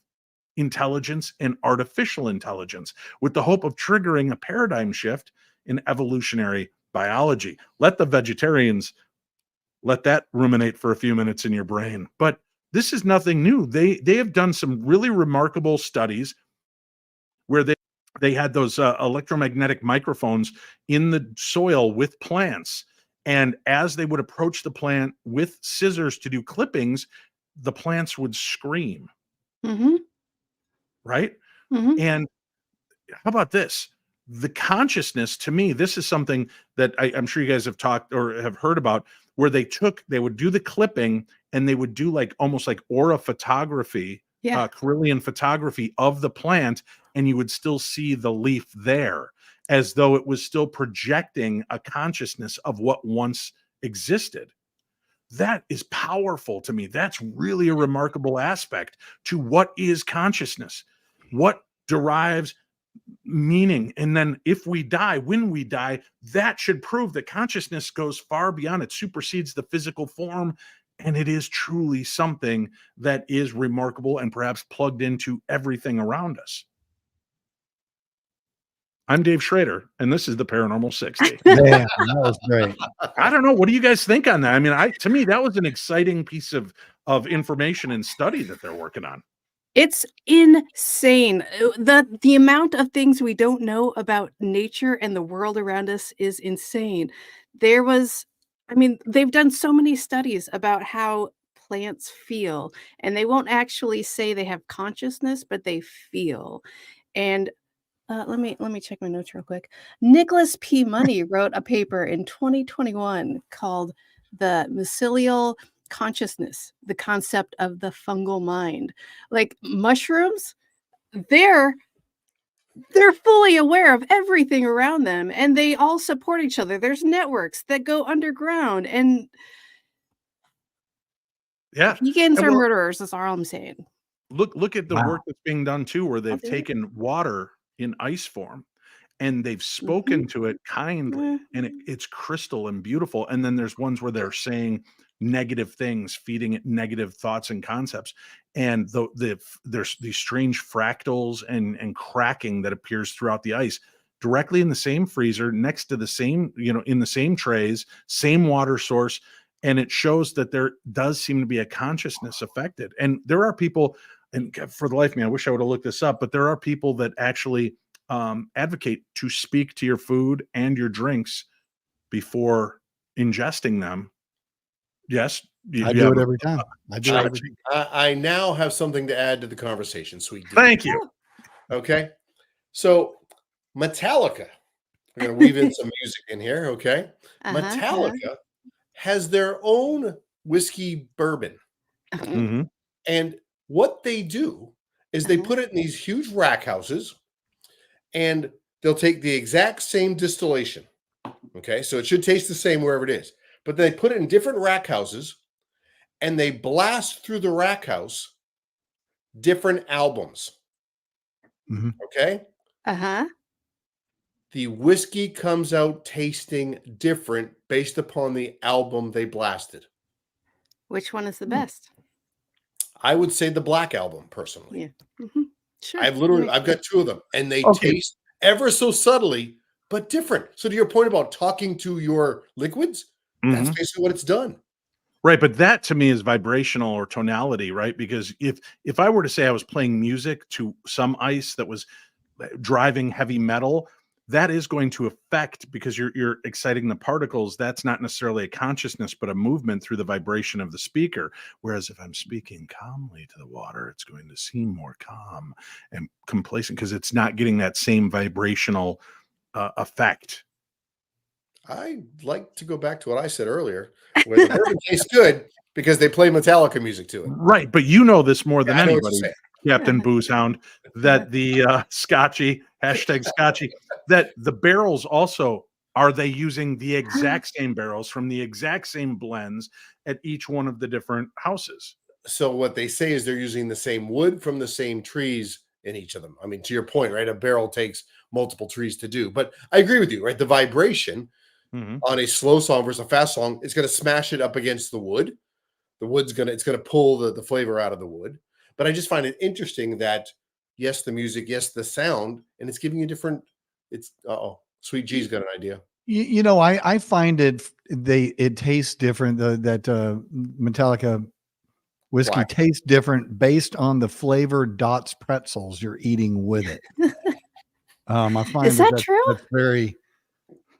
intelligence, and artificial intelligence, with the hope of triggering a paradigm shift in evolutionary biology. Let the vegetarians let that ruminate for a few minutes in your brain. But this is nothing new. They have done some really remarkable studies where they had those electromagnetic microphones in the soil with plants. And as they would approach the plant with scissors to do clippings, the plants would scream. Mm-hmm. Right? Mm-hmm. And how about this? The consciousness, to me, this is something that I'm sure you guys have talked or have heard about, where they would do the clipping and they would do like almost like aura photography, Carillion photography of the plant, and you would still see the leaf there as though it was still projecting a consciousness of what once existed. That is powerful to me. That's really a remarkable aspect to what is consciousness, what derives meaning. And then if we die, when we die, that should prove that consciousness goes far beyond, it supersedes the physical form. And it is truly something that is remarkable and perhaps plugged into everything around us. I'm Dave Schrader, and this is the Paranormal 60. Man, that was great. I don't know. What do you guys think on that? I mean, to me, that was an exciting piece of information and study that they're working on. It's insane. The amount of things we don't know about nature and the world around us is insane. They've done so many studies about how plants feel, and they won't actually say they have consciousness, but they feel. And let me check my notes real quick. Nicholas P. Money wrote a paper in 2021 called "The Mycelial Consciousness: The Concept of the Fungal Mind." Like mushrooms, they're they're fully aware of everything around them, and they all support each other. There's networks that go underground, and Yeah. vegans And are well, murderers. That's all I'm saying. look at the Wow. work that's being done too, where they've I'll do it. taken water in ice form and they've Mhm. spoken to it kindly, and Mhm. it's crystal and beautiful. And then there's ones where they're saying negative things, feeding it negative thoughts and concepts. And there's these strange fractals and cracking that appears throughout the ice directly in the same freezer, next to the same, in the same trays, same water source. And it shows that there does seem to be a consciousness affected. And there are people, and for the life of me, I wish I would have looked this up, but there are people that actually advocate to speak to your food and your drinks before ingesting them. Yes, I you do have it every time. I do it every Chachi. time. I now have something to add to the conversation, sweet D. Thank you. Okay. So Metallica, we're going to weave in some music in here. Okay. Uh-huh. Metallica has their own whiskey bourbon. hmm And what they do is they put it in these huge rack houses and they'll take the exact same distillation. Okay. So it should taste the same wherever it is, but they put it in different rack houses and they blast through the rack house different albums. Mhm. Okay. Uh-huh. The whiskey comes out tasting different based upon the album they blasted. Which one is the best? I would say the Black Album personally. Yeah. Mhm. Sure. I've got two of them and they Okay. taste ever so subtly, but different. So to your point about talking to your liquids, that's basically what it's done. Right, but that to me is vibrational or tonality, right? Because if I were to say I was playing music to some ice that was driving heavy metal, that is going to affect, because you're exciting the particles. That's not necessarily a consciousness, but a movement through the vibration of the speaker. Whereas if I'm speaking calmly to the water, it's going to seem more calm and complacent because it's not getting that same vibrational effect. I'd like to go back to what I said earlier, where the bourbon tastes good because they play Metallica music to it. Right, but you know this more than I know what you're anybody, saying. Captain Boozehound, that the Scotchy, #Scotchy, that the barrels also, are they using the exact same barrels from the exact same blends at each one of the different houses? So what they say is they're using the same wood from the same trees in each of them. I mean, to your point, right? A barrel takes multiple trees to do. But I agree with you, right? The vibration Mhm. on a slow song versus a fast song, it's going to smash it up against the wood. It's going to pull the flavor out of the wood. But I just find it interesting that yes, the music, yes, the sound, and it's giving you different. It's Sweet G's got an idea. I find it tastes different. That Metallica whiskey Why? tastes different based on the flavored Dots pretzels you're eating with it. I find Is that true? that's very,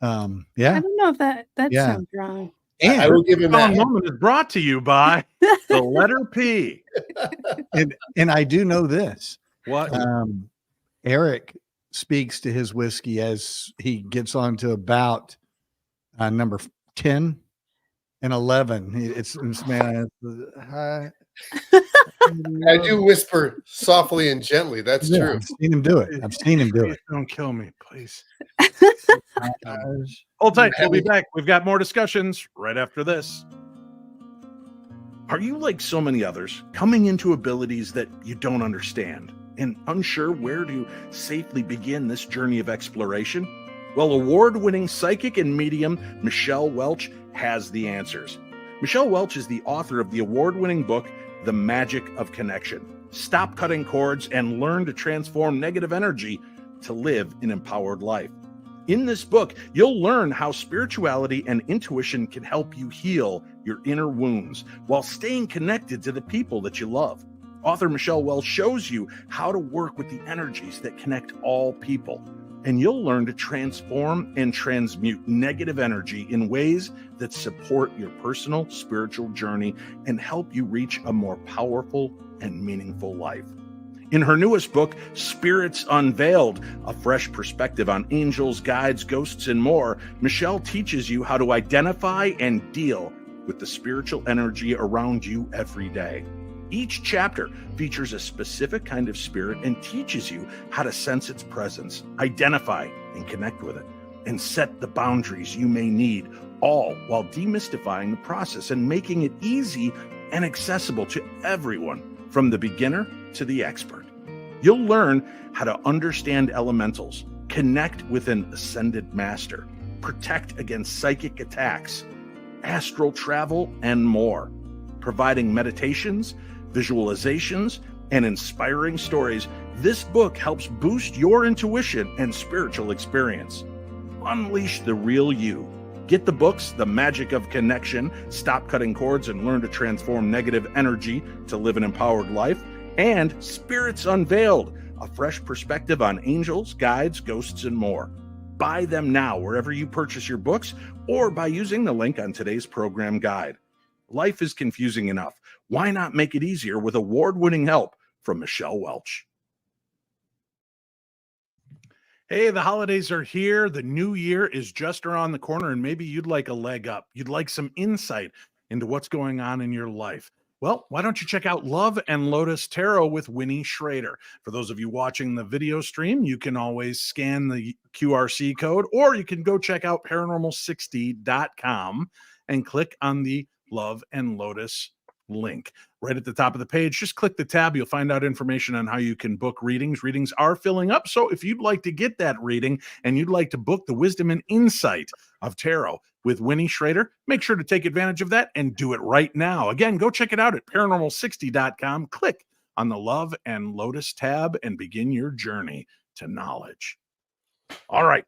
I yeah, don't know if that yeah. sounds wrong. I And will give him Strong that. Moment is brought to you by the letter P. and I do know this. What? Eric speaks to his whiskey as he gets on to about number 10 and 11. It's man. I do whisper softly and gently. That's Yeah, true. I've seen him do it. Please don't kill me, please. Hold tight. We'll be back. We've got more discussions right after this. Are you like so many others, coming into abilities that you don't understand and unsure where to safely begin this journey of exploration? Well, award-winning psychic and medium Michelle Welch has the answers. Michelle Welch is the author of the award-winning book, The Magic of Connection. Stop cutting cords and learn to transform negative energy to live an empowered life. In this book, you'll learn how spirituality and intuition can help you heal your inner wounds while staying connected to the people that you love. Author Michelle Wells shows you how to work with the energies that connect all people, and you'll learn to transform and transmute negative energy in ways that support your personal spiritual journey and help you reach a more powerful and meaningful life. In her newest book, Spirits Unveiled, a fresh perspective on angels, guides, ghosts, and more, Michelle teaches you how to identify and deal with the spiritual energy around you every day. Each chapter features a specific kind of spirit and teaches you how to sense its presence, identify and connect with it, and set the boundaries you may need, all while demystifying the process and making it easy and accessible to everyone, from the beginner to the expert. You'll learn how to understand elementals, connect with an ascended master, protect against psychic attacks, astral travel, and more, providing meditations, visualizations, and inspiring stories. This book helps boost your intuition and spiritual experience. Unleash the real you. Get the books, The Magic of Connection, Stop Cutting Cords and Learn to Transform Negative Energy to Live an Empowered Life, and Spirits Unveiled, a fresh perspective on angels, guides, ghosts, and more. Buy them now wherever you purchase your books or by using the link on today's program guide. Life is confusing enough. Why not make it easier with award-winning help from Michelle Welch? Hey, the holidays are here. The new year is just around the corner, and maybe you'd like a leg up. You'd like some insight into what's going on in your life. Well, why don't you check out Love and Lotus Tarot with Winnie Schrader? For those of you watching the video stream, you can always scan the QRC code, or you can go check out paranormal60.com and click on the Love and Lotus link right at the top of the page. Just click the tab. You'll find out information on how you can book readings. Readings are filling up. So if you'd like to get that reading and you'd like to book the wisdom and insight of tarot with Winnie Schrader, make sure to take advantage of that and do it right now. Again, go check it out at paranormal60.com. Click on the Love and Lotus tab and begin your journey to knowledge. All right.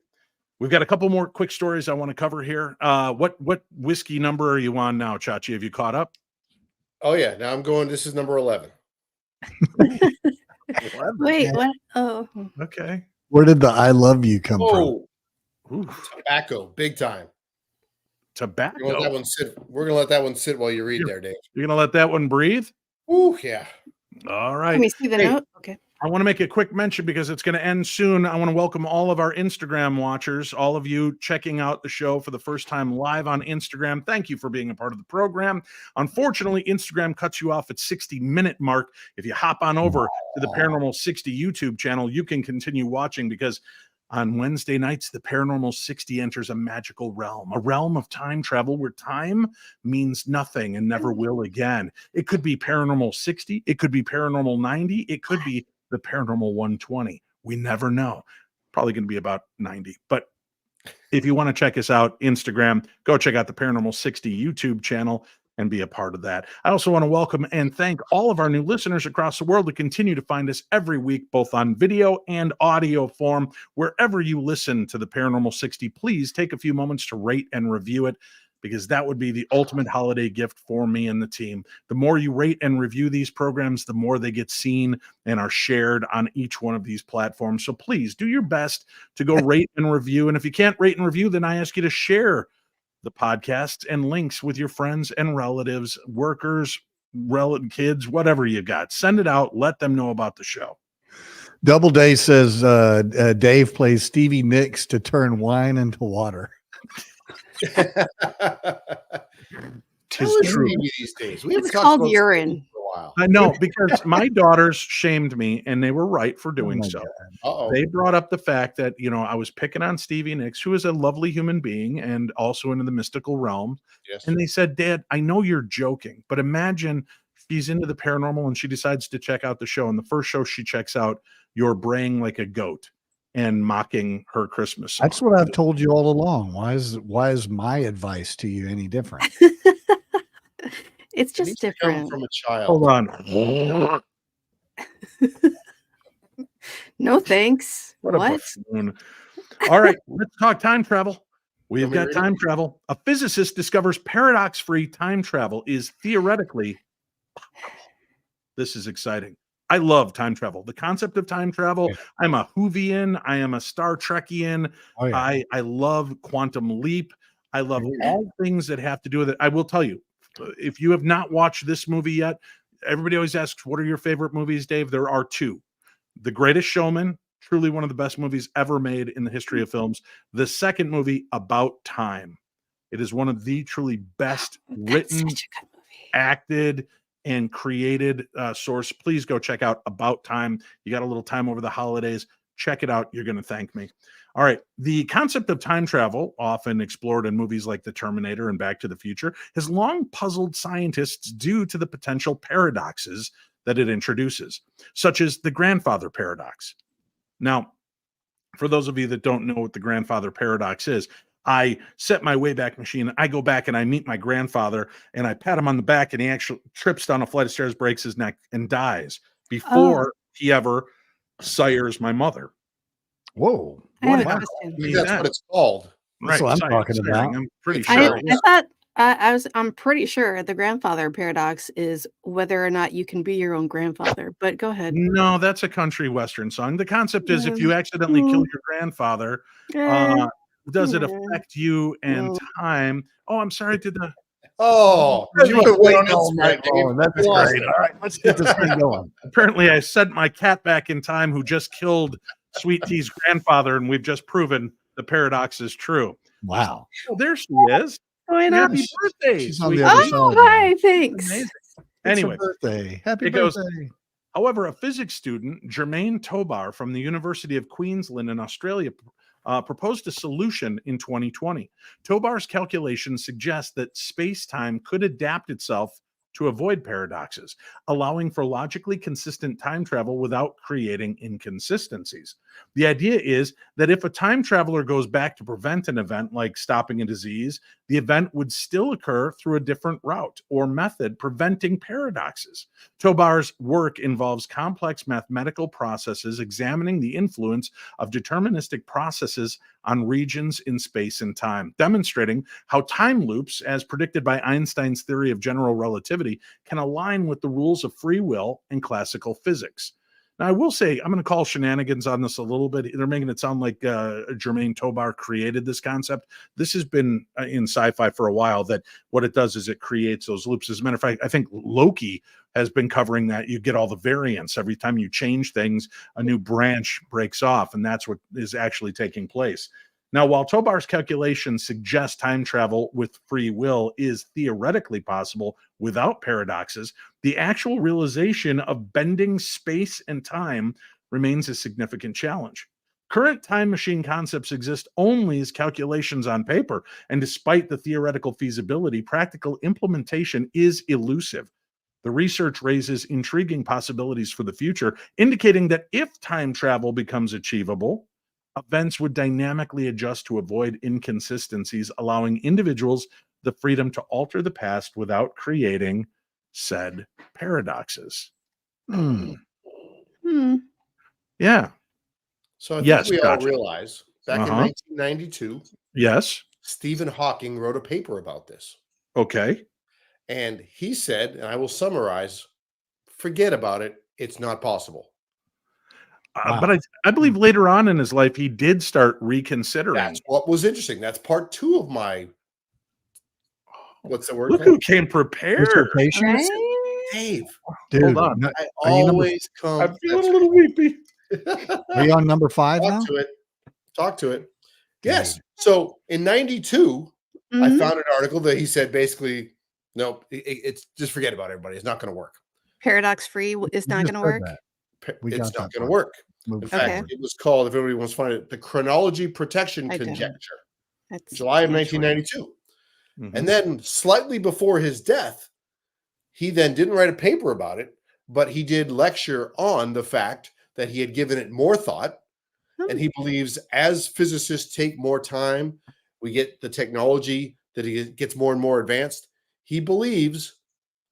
We've got a couple more quick stories I want to cover here. What whiskey number are you on now, Chachi? Have you caught up? Oh, yeah. Now I'm going, this is number 11. Wait, what? Oh. Okay. Where did the I love you come from? Ooh. Tobacco, big time. Tobacco. We're gonna let that one sit while you read there, Dave. You're going to let that one breathe? Ooh, yeah. All right. Let me see the note. Okay. I want to make a quick mention because it's going to end soon. I want to welcome all of our Instagram watchers, all of you checking out the show for the first time live on Instagram. Thank you for being a part of the program. Unfortunately, Instagram cuts you off at 60-minute mark. If you hop on over to the Paranormal 60 YouTube channel, you can continue watching, because on Wednesday nights, the Paranormal 60 enters a magical realm, a realm of time travel where time means nothing and never will again. It could be Paranormal 60. It could be Paranormal 90. It could be the Paranormal 120. We never know. Probably going to be about 90. But if you want to check us out, Instagram, go check out the Paranormal 60 YouTube channel and be a part of that. I also want to welcome and thank all of our new listeners across the world that continue to find us every week, both on video and audio form. Wherever you listen to the Paranormal 60, please take a few moments to rate and review it, because that would be the ultimate holiday gift for me and the team. The more you rate and review these programs, the more they get seen and are shared on each one of these platforms. So please do your best to go rate and review. And if you can't rate and review, then I ask you to share the podcasts and links with your friends and relatives, workers, kids, whatever you got. Send it out. Let them know about the show. Double Day says Dave plays Stevie Nicks to turn wine into water. Tell us these days. It's called urine. For a while. I know, because my daughters shamed me, and they were right for doing so. They brought up the fact that, I was picking on Stevie Nicks, who is a lovely human being and also into the mystical realm. Yes. And they said, Dad, I know you're joking, but imagine she's into the paranormal and she decides to check out the show. And the first show she checks out, you're braying like a goat and mocking her Christmas song. That's what I've told you all along. Why is my advice to you any different? It's just different. From a child. Hold on. No thanks. What? All right, let's talk time travel. We've got time travel. A physicist discovers paradox-free time travel is theoretically possible. this is exciting. I love time travel. The concept of time travel. Yeah. I'm a Whovian. I am a Star Trekian. Oh, yeah. I love Quantum Leap. I love all things that have to do with it. I will tell you, if you have not watched this movie yet, everybody always asks, what are your favorite movies, Dave? There are two. The Greatest Showman, truly one of the best movies ever made in the history of films. The second movie, About Time. It is one of the truly best written, acted, and created source. Please go check out About Time. You got a little time over the holidays. Check it out. You're going to thank me. All right. The concept of time travel, often explored in movies like The Terminator and Back to the Future, has long puzzled scientists due to the potential paradoxes that it introduces, such as the grandfather paradox. Now, for those of you that don't know what the grandfather paradox is, I set my Wayback Machine. I go back and I meet my grandfather and I pat him on the back and he actually trips down a flight of stairs, breaks his neck, and dies before he ever sires my mother. Whoa. What that's what it's called. That's what I'm talking about. I'm pretty sure. I'm pretty sure the grandfather paradox is whether or not you can be your own grandfather, but go ahead. No, that's a country western song. The concept is if you accidentally kill your grandfather, does it affect you and time? Oh, I'm sorry. Did the you went way on That's great. All right, let's get this thing going. Apparently, I sent my cat back in time, who just killed Sweet Tea's grandfather, and we've just proven the paradox is true. Wow. Oh, there she is. Happy birthday! She's on the other side. Hi, thanks. Amazing. It's Anyway, her birthday. Happy it goes, birthday. however, a physics student, Germaine Tobar from the University of Queensland in Australia, proposed a solution in 2020. Tobar's calculations suggest that space-time could adapt itself to avoid paradoxes, allowing for logically consistent time travel without creating inconsistencies. The idea is that if a time traveler goes back to prevent an event like stopping a disease, the event would still occur through a different route or method, preventing paradoxes. Tobar's work involves complex mathematical processes examining the influence of deterministic processes on regions in space and time, demonstrating how time loops, as predicted by Einstein's theory of general relativity, can align with the rules of free will and classical physics. Now, I will say, I'm going to call shenanigans on this a little bit. They're making it sound like Germaine Tobar created this concept. This has been in sci-fi for a while, that what it does is it creates those loops. As a matter of fact, I think Loki has been covering that. You get all the variants. Every time you change things, a new branch breaks off, and that's what is actually taking place. Now, while Tobar's calculations suggest time travel with free will is theoretically possible without paradoxes, the actual realization of bending space and time remains a significant challenge. Current time machine concepts exist only as calculations on paper, and despite the theoretical feasibility, practical implementation is elusive. The research raises intriguing possibilities for the future, indicating that if time travel becomes achievable, events would dynamically adjust to avoid inconsistencies, allowing individuals the freedom to alter the past without creating said paradoxes. Yeah. So I think we all realize back in 1992, yes, Stephen Hawking wrote a paper about this. Okay. And he said, and I will summarize, forget about it. It's not possible. Wow. But I believe later on in his life, he did start reconsidering. That's what was interesting. That's part 2 of my, what's the word? Look who came prepared. Right? Dave. Dude, hold on. I always come. I'm feeling a little weepy. Are you on number 5 now? Talk to it. Yes. So in 92, I found an article that he said basically, no, it's just forget about it, everybody. It's not going to work. Paradox free is not going to work. It's not going to work. In fact, it was called, if everybody wants to find it, the chronology protection conjecture. July of 1992. And then slightly before his death, he then didn't write a paper about it, but he did lecture on the fact that he had given it more thought. And he believes as physicists take more time, we get the technology that it gets more and more advanced. He believes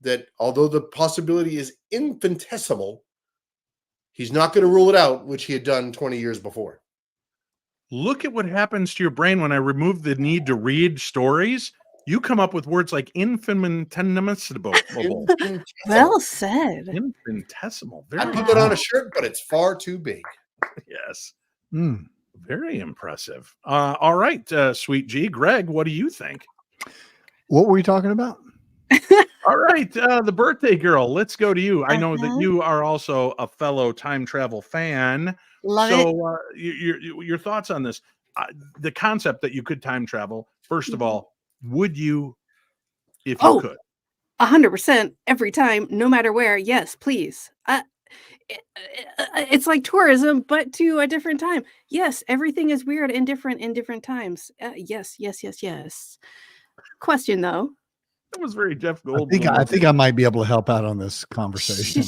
that although the possibility is infinitesimal, he's not going to rule it out, which he had done 20 years before. Look at what happens to your brain when I remove the need to read stories. You come up with words like infinitesimal. Well said. Infinitesimal. I Very put that on a shirt, but it's far too big. yes. Very impressive. All right, Sweet G. Greg, what do you think? What were we talking about? All right, the birthday girl. Let's go to you. I know that you are also a fellow time travel fan. Love it. Your thoughts on this? The concept that you could time travel. First of all, would you, if you could? 100% every time, no matter where. Yes, please. It's like tourism, but to a different time. Yes, everything is weird and different in different times. Yes. Question though. That was very Jeff Goldblum. I think I might be able to help out on this conversation.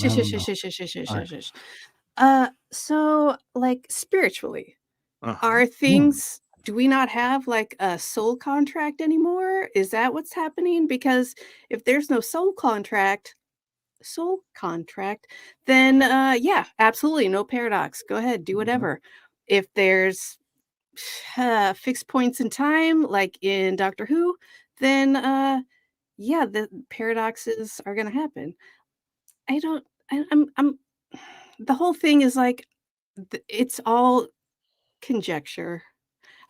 So like spiritually, are things, do we not have like a soul contract anymore? Is that what's happening? Because if there's no soul contract, then yeah, absolutely no paradox. Go ahead, do whatever. If there's fixed points in time, like in Doctor Who, then yeah, the paradoxes are gonna happen. I'm the whole thing is like it's all conjecture.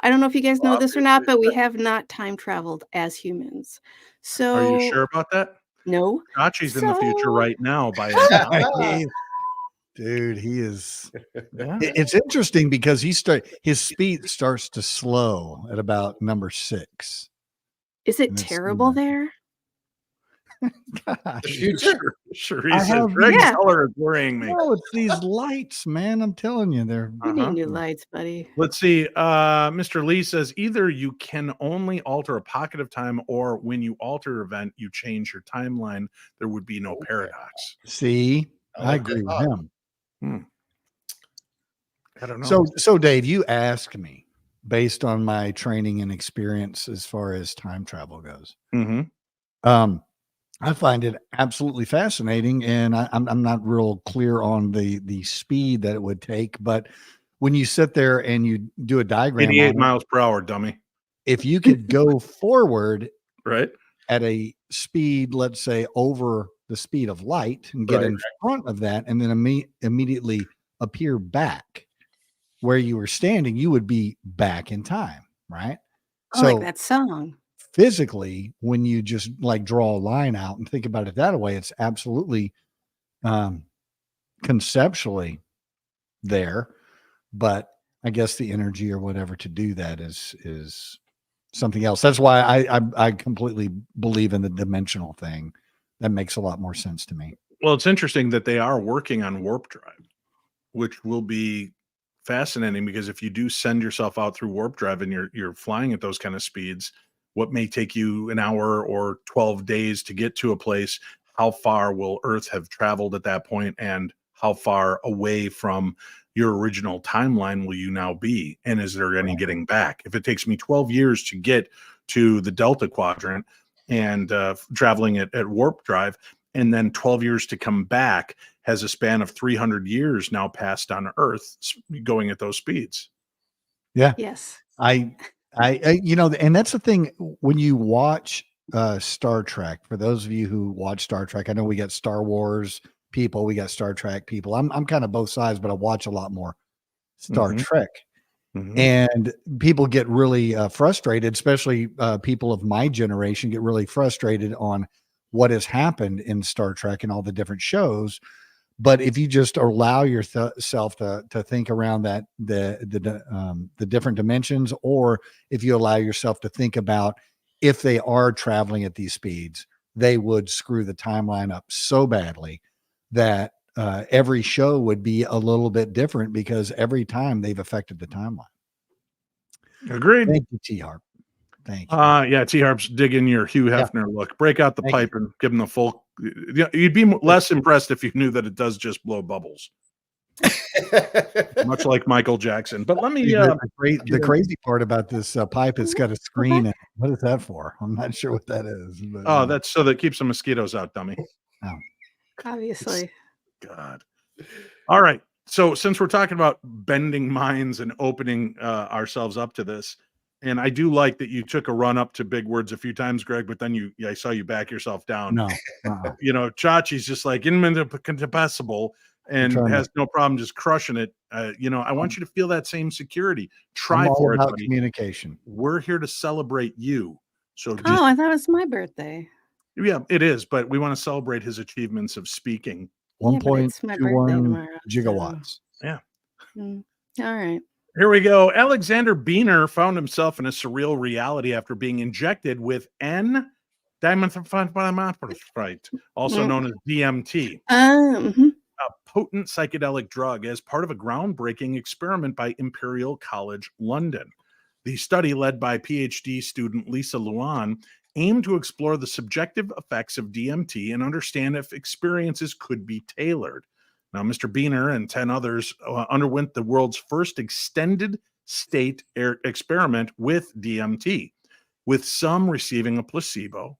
I don't know if you guys know this or not, but we have not time traveled as humans. So are you sure about that? No. Chachi's in the future right now by dude, he is. It's interesting because his speed starts to slow at about number 6. Is it terrible there? The future. Sure, he says Greg's color is worrying me. No, it's these lights, man. I'm telling you, they're you need new lights, buddy. Let's see. Mr. Lee says either you can only alter a pocket of time, or when you alter an event, you change your timeline. There would be no paradox. See, I agree with him. I don't know. So Dave, you asked me based on my training and experience as far as time travel goes. I find it absolutely fascinating, and I'm not real clear on the speed that it would take, but when you sit there and you do a diagram, 88 miles per hour, dummy. If you could go forward right at a speed, let's say over the speed of light, and get in front of that, and then immediately appear back where you were standing, you would be back in time, right? I like that song. Physically, when you just like draw a line out and think about it that way, it's absolutely conceptually there, but I guess the energy or whatever to do that is something else. That's why I completely believe in the dimensional thing. That makes a lot more sense to me. Well, it's interesting that they are working on warp drive, which will be fascinating, because if you do send yourself out through warp drive and you're flying at those kind of speeds, what may take you an hour or 12 days to get to a place, how far will Earth have traveled at that point, and how far away from your original timeline will you now be? And is there any getting back? If it takes me 12 years to get to the Delta Quadrant and traveling at warp drive, and then 12 years to come back, has a span of 300 years now passed on Earth going at those speeds. Yeah. Yes. I and that's the thing when you watch Star Trek. For those of you who watch Star Trek, I know we got Star Wars people, we got Star Trek people. I'm kind of both sides, but I watch a lot more Star Trek. And people get really frustrated, especially people of my generation get really frustrated on what has happened in Star Trek and all the different shows. But if you just allow yourself to think around that, the different dimensions, or if you allow yourself to think about if they are traveling at these speeds, they would screw the timeline up so badly that every show would be a little bit different, because every time they've affected the timeline. Agreed. Thank you, T-Harp. Thank you. Yeah, T-Harp's digging your Hugh Hefner look. Break out the pipe and give him the full. You'd be less impressed if you knew that it does just blow bubbles, much like Michael Jackson. But let me. The crazy part about this pipe, it's got a screen. What is that for? I'm not sure what that is. But, that's so that keeps the mosquitoes out, dummy. Oh. Obviously. God. All right. So since we're talking about bending minds and opening ourselves up to this, And I do like that you took a run up to big words a few times, Greg, but then I saw you back yourself down. No. You know, Chachi's just like impossible and has no problem just crushing it. You know, I want you to feel that same security. Try for it, buddy. Communication. We're here to celebrate you. So just, I thought it was my birthday. Yeah, it is, but we want to celebrate his achievements of speaking. 1.21 gigawatts. So. Yeah. All right. Here we go. Alexander Beener found himself in a surreal reality after being injected with N-dimethylphenidate, also known as DMT, a potent psychedelic drug, as part of a groundbreaking experiment by Imperial College London. The study, led by PhD student Lisa Luan, aimed to explore the subjective effects of DMT and understand if experiences could be tailored. Now, Mr. Beener and 10 others underwent the world's first extended state experiment with DMT, with some receiving a placebo.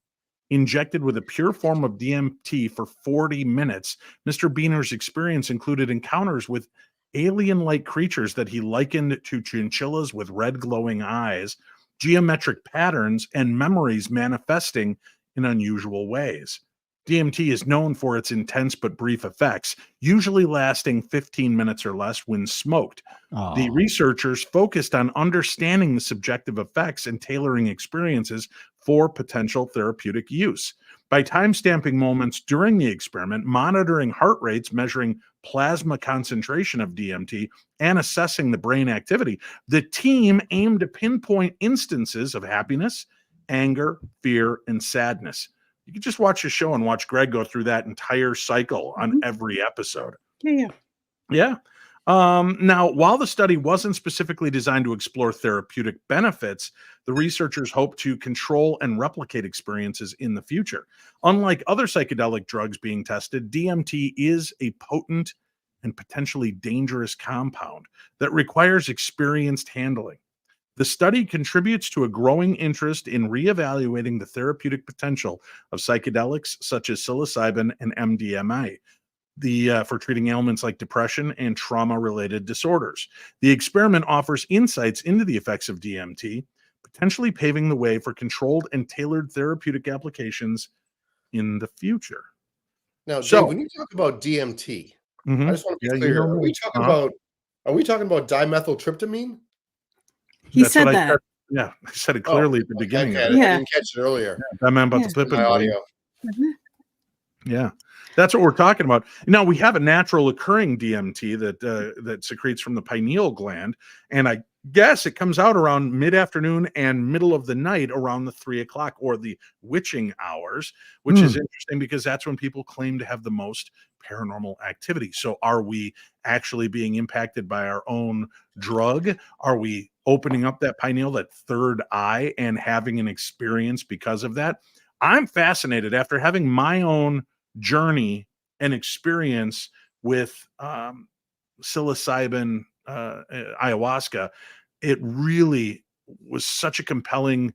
Injected with a pure form of DMT for 40 minutes, Mr. Beener's experience included encounters with alien-like creatures that he likened to chinchillas with red glowing eyes, geometric patterns, and memories manifesting in unusual ways. DMT is known for its intense but brief effects, usually lasting 15 minutes or less when smoked. The researchers focused on understanding the subjective effects and tailoring experiences for potential therapeutic use. By timestamping moments during the experiment, monitoring heart rates, measuring plasma concentration of DMT, and assessing the brain activity, the team aimed to pinpoint instances of happiness, anger, fear, and sadness. You can just watch the show and watch Greg go through that entire cycle on every episode. Yeah. Now, while the study wasn't specifically designed to explore therapeutic benefits, the researchers hope to control and replicate experiences in the future. Unlike other psychedelic drugs being tested, DMT is a potent and potentially dangerous compound that requires experienced handling. The study contributes to a growing interest in reevaluating the therapeutic potential of psychedelics such as psilocybin and MDMA for treating ailments like depression and trauma-related disorders. The experiment offers insights into the effects of DMT, potentially paving the way for controlled and tailored therapeutic applications in the future. Now, Dave, when you talk about DMT, I just want to be clear. Are we talking about dimethyltryptamine? He said that. I said it clearly at the beginning. I didn't catch it earlier. Yeah, that's what we're talking about. Now, we have a natural occurring DMT that secretes from the pineal gland, and I guess it comes out around mid-afternoon and middle of the night around the 3 o'clock or the witching hours, which is interesting because that's when people claim to have the most paranormal activity. So are we actually being impacted by our own drug? Are we opening up that pineal, that third eye, and having an experience because of that? I'm fascinated after having my own journey and experience with psilocybin, ayahuasca. It really was such a compelling,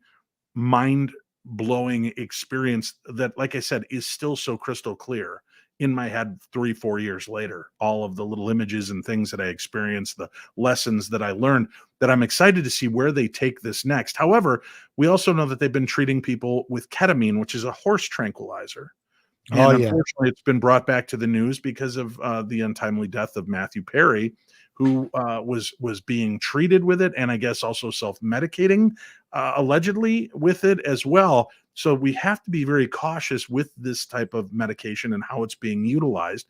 mind-blowing experience that, like I said, is still so crystal clear in my head 3-4 years later. All of the little images and things that I experienced, the lessons that I learned, that I'm excited to see where they take this next. However, we also know that they've been treating people with ketamine, which is a horse tranquilizer. And unfortunately, it's been brought back to the news because of the untimely death of Matthew Perry, who was being treated with it, and I guess also self-medicating allegedly with it as well. So we have to be very cautious with this type of medication and how it's being utilized.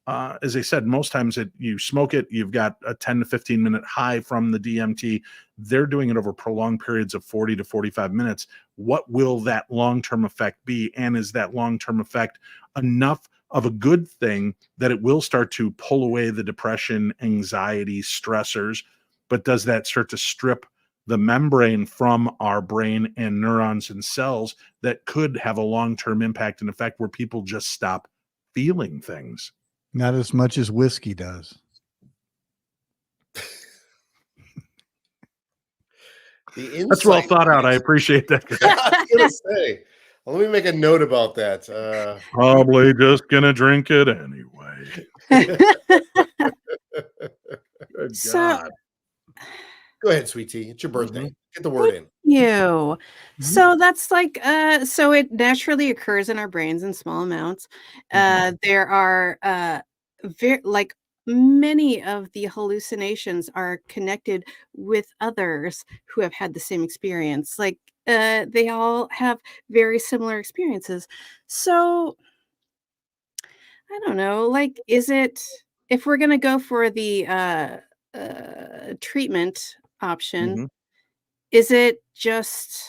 As I said, most times you smoke it, you've got a 10 to 15 minute high from the DMT. They're doing it over prolonged periods of 40 to 45 minutes. What will that long-term effect be? And is that long-term effect enough of a good thing that it will start to pull away the depression, anxiety, stressors? But does that start to strip the membrane from our brain and neurons and cells that could have a long-term impact and effect where people just stop feeling things? Not as much as whiskey does. That's well thought out. I appreciate that. I was gonna say, let me make a note about that. Probably just gonna drink it anyway. Good So, God. Go ahead, sweet tea. It's your birthday. Get the word Thank in. you. So that's like, so it naturally occurs in our brains in small amounts. There are like many of the hallucinations are connected with others who have had the same experience. Like they all have very similar experiences. So I don't know, like, is it if we're gonna go for the treatment option, Mhm. is it just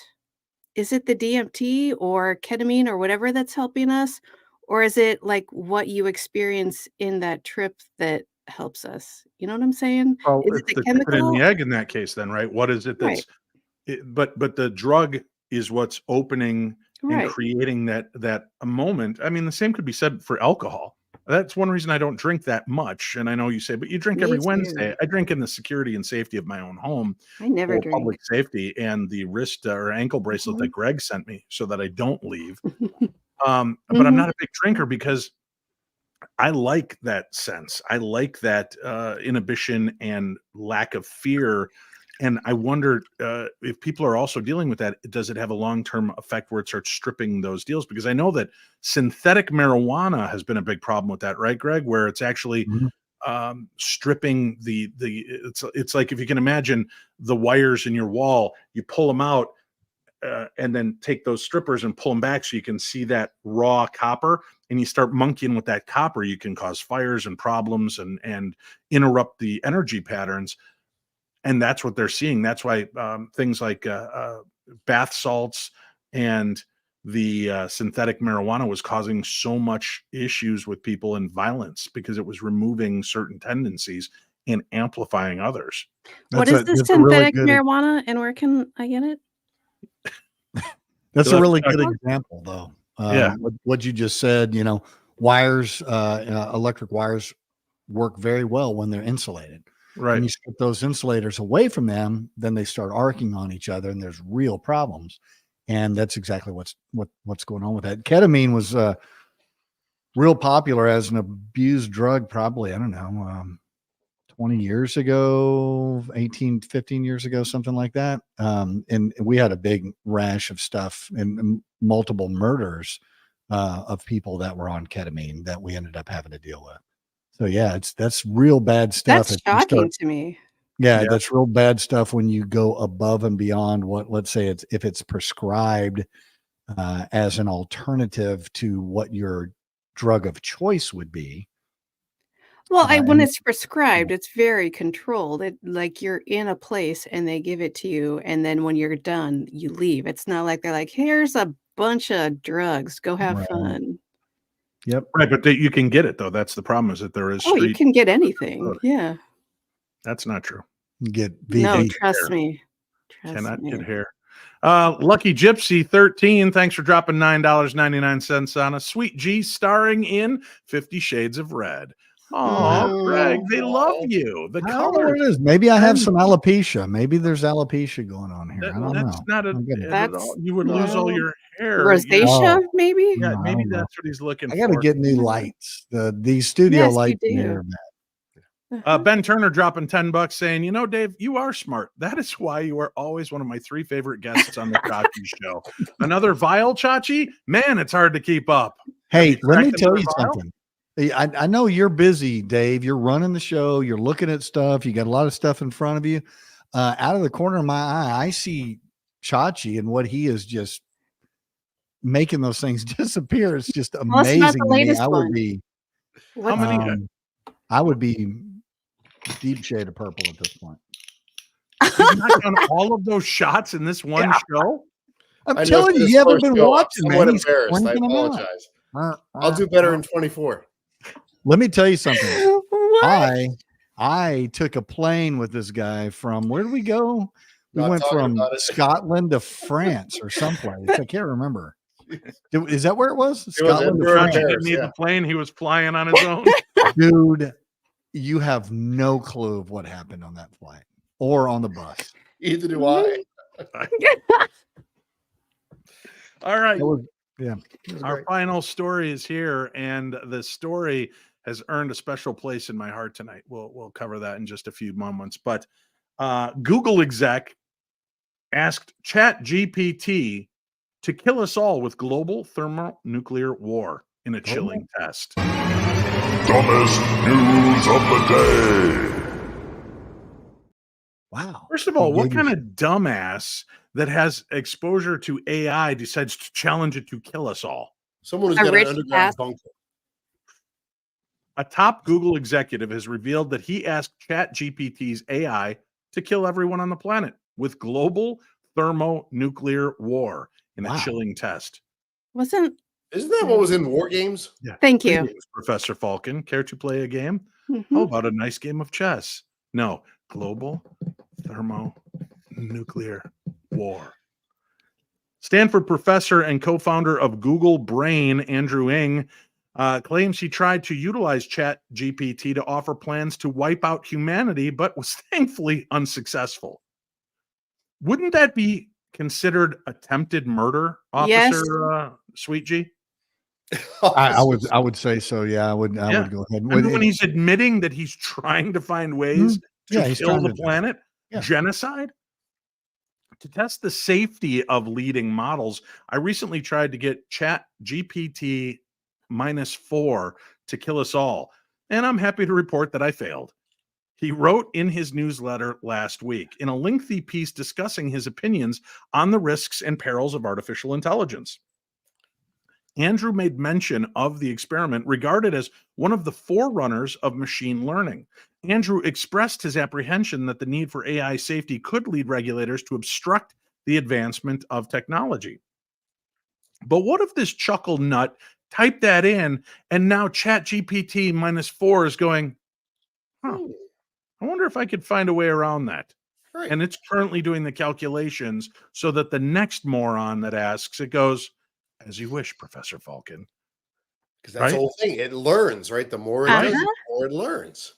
is it the DMT or ketamine or whatever that's helping us? Or is it like what you experience in that trip that helps us? You know what I'm saying? Well, Is it it's the the chicken and chemical? the egg in that case then, right? What is it Right, that's but the drug is what's opening and right. creating that a moment. I mean, the same could be said for alcohol. That's one reason I don't drink that much. And I know you say, but you drink Me every too. Wednesday. I drink in the security and safety of my own home I never for drink. public safety and the wrist or ankle bracelet that Mhm. Greg sent me so that I don't leave. But I'm Mhm. not a big drinker because I like that sense. I like that inhibition and lack of fear. And I wonder if people are also dealing with that. Does it have a long term effect where it starts stripping those deals? Because I know that synthetic marijuana has been a big problem with that, right, Greg? Where it's actually Mhm. stripping it's like if you can imagine the wires in your wall, you pull them out and then take those strippers and pull them back so you can see that raw copper, and you start monkeying with that copper, you can cause fires and problems and interrupt the energy patterns. And that's what they're seeing. That's why things like bath salts and the synthetic marijuana was causing so much issues with people and violence because it was removing certain tendencies and amplifying others. What That's is a the that's a really synthetic good marijuana and where can I get it? that's You'll a have to really talk- good example, though. yeah, What you just said, wires, electric wires work very well when they're insulated. When right. you strip those insulators away from them, then they start arcing on each other, and there's real problems. And that's exactly what's going on with that. Ketamine was real popular as an abused drug, probably, I don't know, 20 years ago, 18, 15 years ago, something like that. And we had a big rash of stuff and multiple murders of people that were on ketamine that we ended up having to deal with. So yeah, that's real bad stuff. That's If you shocking start, to me. yeah, Yeah. that's real bad stuff when you go above and beyond what, let's say if it's prescribed as an alternative to what your drug of choice would be. Well, when And it's prescribed, it's very controlled. It like you're in a place and they give it to you, and then when you're done, you leave. It's not like they're like, "Here's a bunch of drugs. Go have right, fun." yep, Right, but you can get it though. That's the problem is that there is Oh, you street. can get anything. Yeah. That's not true. you get No, VV. trust me. Trust Cannot get me. hair. Lucky Gypsy 13, thanks for dropping $9.99 on us. Sweet G starring in 50 Shades of Red. Oh, Greg, Mm. they love you. The I don't know what colors. it is. Maybe I have And some alopecia. Maybe there's alopecia going on here. I don't that's know. not I'm getting it at all. That's You would lose all no your hair. rosacea, Oh, maybe? Yeah, no, I maybe don't know. that's what he's looking I got to for. get new Mm. lights. These studio Yes, you lights in here do. are bad. Uh-huh. Ben Turner dropping $10 saying, Dave, you are smart. That is why you are always one of my 3 favorite guests on the Chachi show. Another vial, Chachi? Man, it's hard to keep up. Have you Hey, let me cracked tell another you vial? something. I know you're busy, Dave. You're running the show. You're looking at stuff. You got a lot of stuff in front of you. Out of the corner of my eye, I see Chachi and what he is just making those things disappear. It's just Tell us about amazing the to me. latest one. How What's many? I would be deep shade of purple at this point. You've not done all of those shots in this one show? I'm I know telling for you, this you haven't first been go, I'm watching, somewhat man. He's embarrassed. I cranking them out. apologize. I'll do better in 24. Let me tell you something. what? I took a plane with this guy from where did we go? We Not went talking from about it. Scotland to France or someplace. I can't remember. Is that where it was? It was Scotland to Edinburgh, Chachi France. didn't Paris, need yeah. the plane. He was flying on his own. Dude, you have no clue of what happened on that flight or on the bus. Either do I. All right. Yeah. Our final story is here, and the story has earned a special place in my heart tonight. We'll cover that in just a few moments. But Google exec asked ChatGPT to kill us all with global thermonuclear war in a chilling test. Dumbest news of the day. Wow. First of all, what kind of dumbass that has exposure to AI decides to challenge it to kill us all? Someone who's got an underground bunker. A top Google executive has revealed that he asked ChatGPT's AI to kill everyone on the planet with global thermonuclear war in a chilling test. Isn't that what was in War Games? Yeah. Thank you. Greetings, Professor Falcon. Care to play a game? Mm-hmm. How about a nice game of chess? No, global thermonuclear war. Stanford professor and co-founder of Google Brain, Andrew Ng, claims he tried to utilize ChatGPT to offer plans to wipe out humanity, but was thankfully unsuccessful. Wouldn't that be considered attempted murder, Officer Sweet G? I would say so. Yeah, I would go ahead. I mean, when he's admitting that he's trying to find ways to kill the planet, genocide. To test the safety of leading models, I recently tried to get ChatGPT -4 to kill us all, and I'm happy to report that I failed. He wrote in his newsletter last week in a lengthy piece discussing his opinions on the risks and perils of artificial intelligence. Andrew made mention of the experiment regarded as one of the forerunners of machine learning. Andrew expressed his apprehension that the need for AI safety could lead regulators to obstruct the advancement of technology. But what if this chuckle nut typed that in and now ChatGPT -4 is going, I wonder if I could find a way around that. Right. And it's currently doing the calculations so that the next moron that asks, it goes, as you wish, Professor Falcon. Because that's the whole thing. It learns, right? The more it does, the more it learns.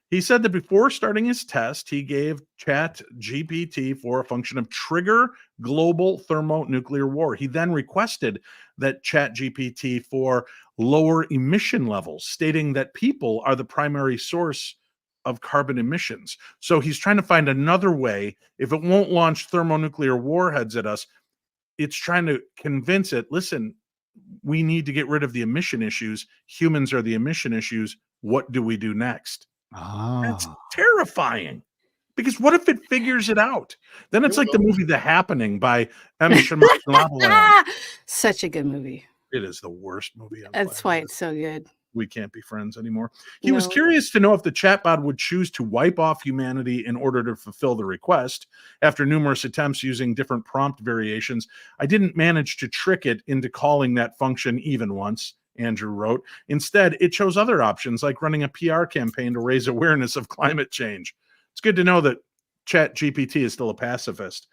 He said that before starting his test, he gave ChatGPT for a function of trigger global thermonuclear war. He then requested that ChatGPT for lower emission levels, stating that people are the primary source of carbon emissions. So he's trying to find another way. If it won't launch thermonuclear warheads at us, it's trying to convince it, listen, we need to get rid of the emission issues. Humans are the emission issues. What do we do next? That's terrifying. Because what if it figures it out? Then it's like the movie The Happening by M. Night Such a good movie. It is the worst movie. That's why it's so good. We can't be friends anymore. He was curious to know if the chatbot would choose to wipe off humanity in order to fulfill the request. After numerous attempts using different prompt variations, I didn't manage to trick it into calling that function even once, Andrew wrote. Instead, it chose other options like running a PR campaign to raise awareness of climate change. It's good to know that ChatGPT is still a pacifist.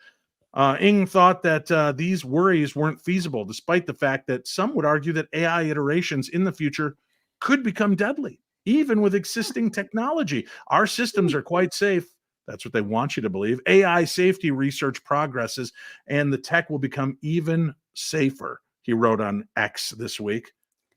Ng thought that these worries weren't feasible, despite the fact that some would argue that AI iterations in the future could become deadly, even with existing technology. Our systems are quite safe. That's what they want you to believe. AI safety research progresses, and the tech will become even safer, he wrote on X this week.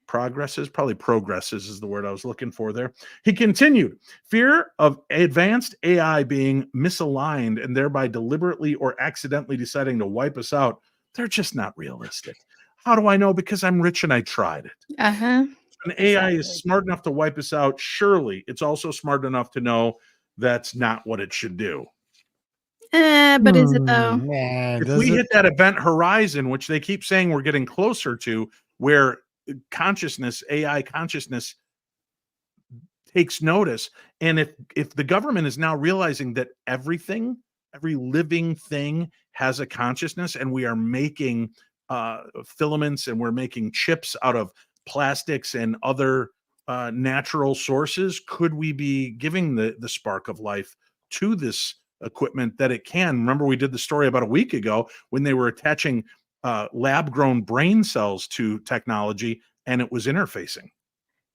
Progresses is the word I was looking for there. He continued, fear of advanced AI being misaligned and thereby deliberately or accidentally deciding to wipe us out, they're just not realistic. How do I know? Because I'm rich and I tried it. When AI is smart enough to wipe us out, surely it's also smart enough to know that's not what it should do. But is it though? If we hit that event horizon, which they keep saying we're getting closer to, where consciousness, AI consciousness takes notice, and if the government is now realizing that every living thing has a consciousness, and we are making filaments and we're making chips out of plastics and other natural sources, could we be giving the spark of life to this equipment that it can? Remember, we did the story about a week ago when they were attaching lab-grown brain cells to technology, and it was interfacing.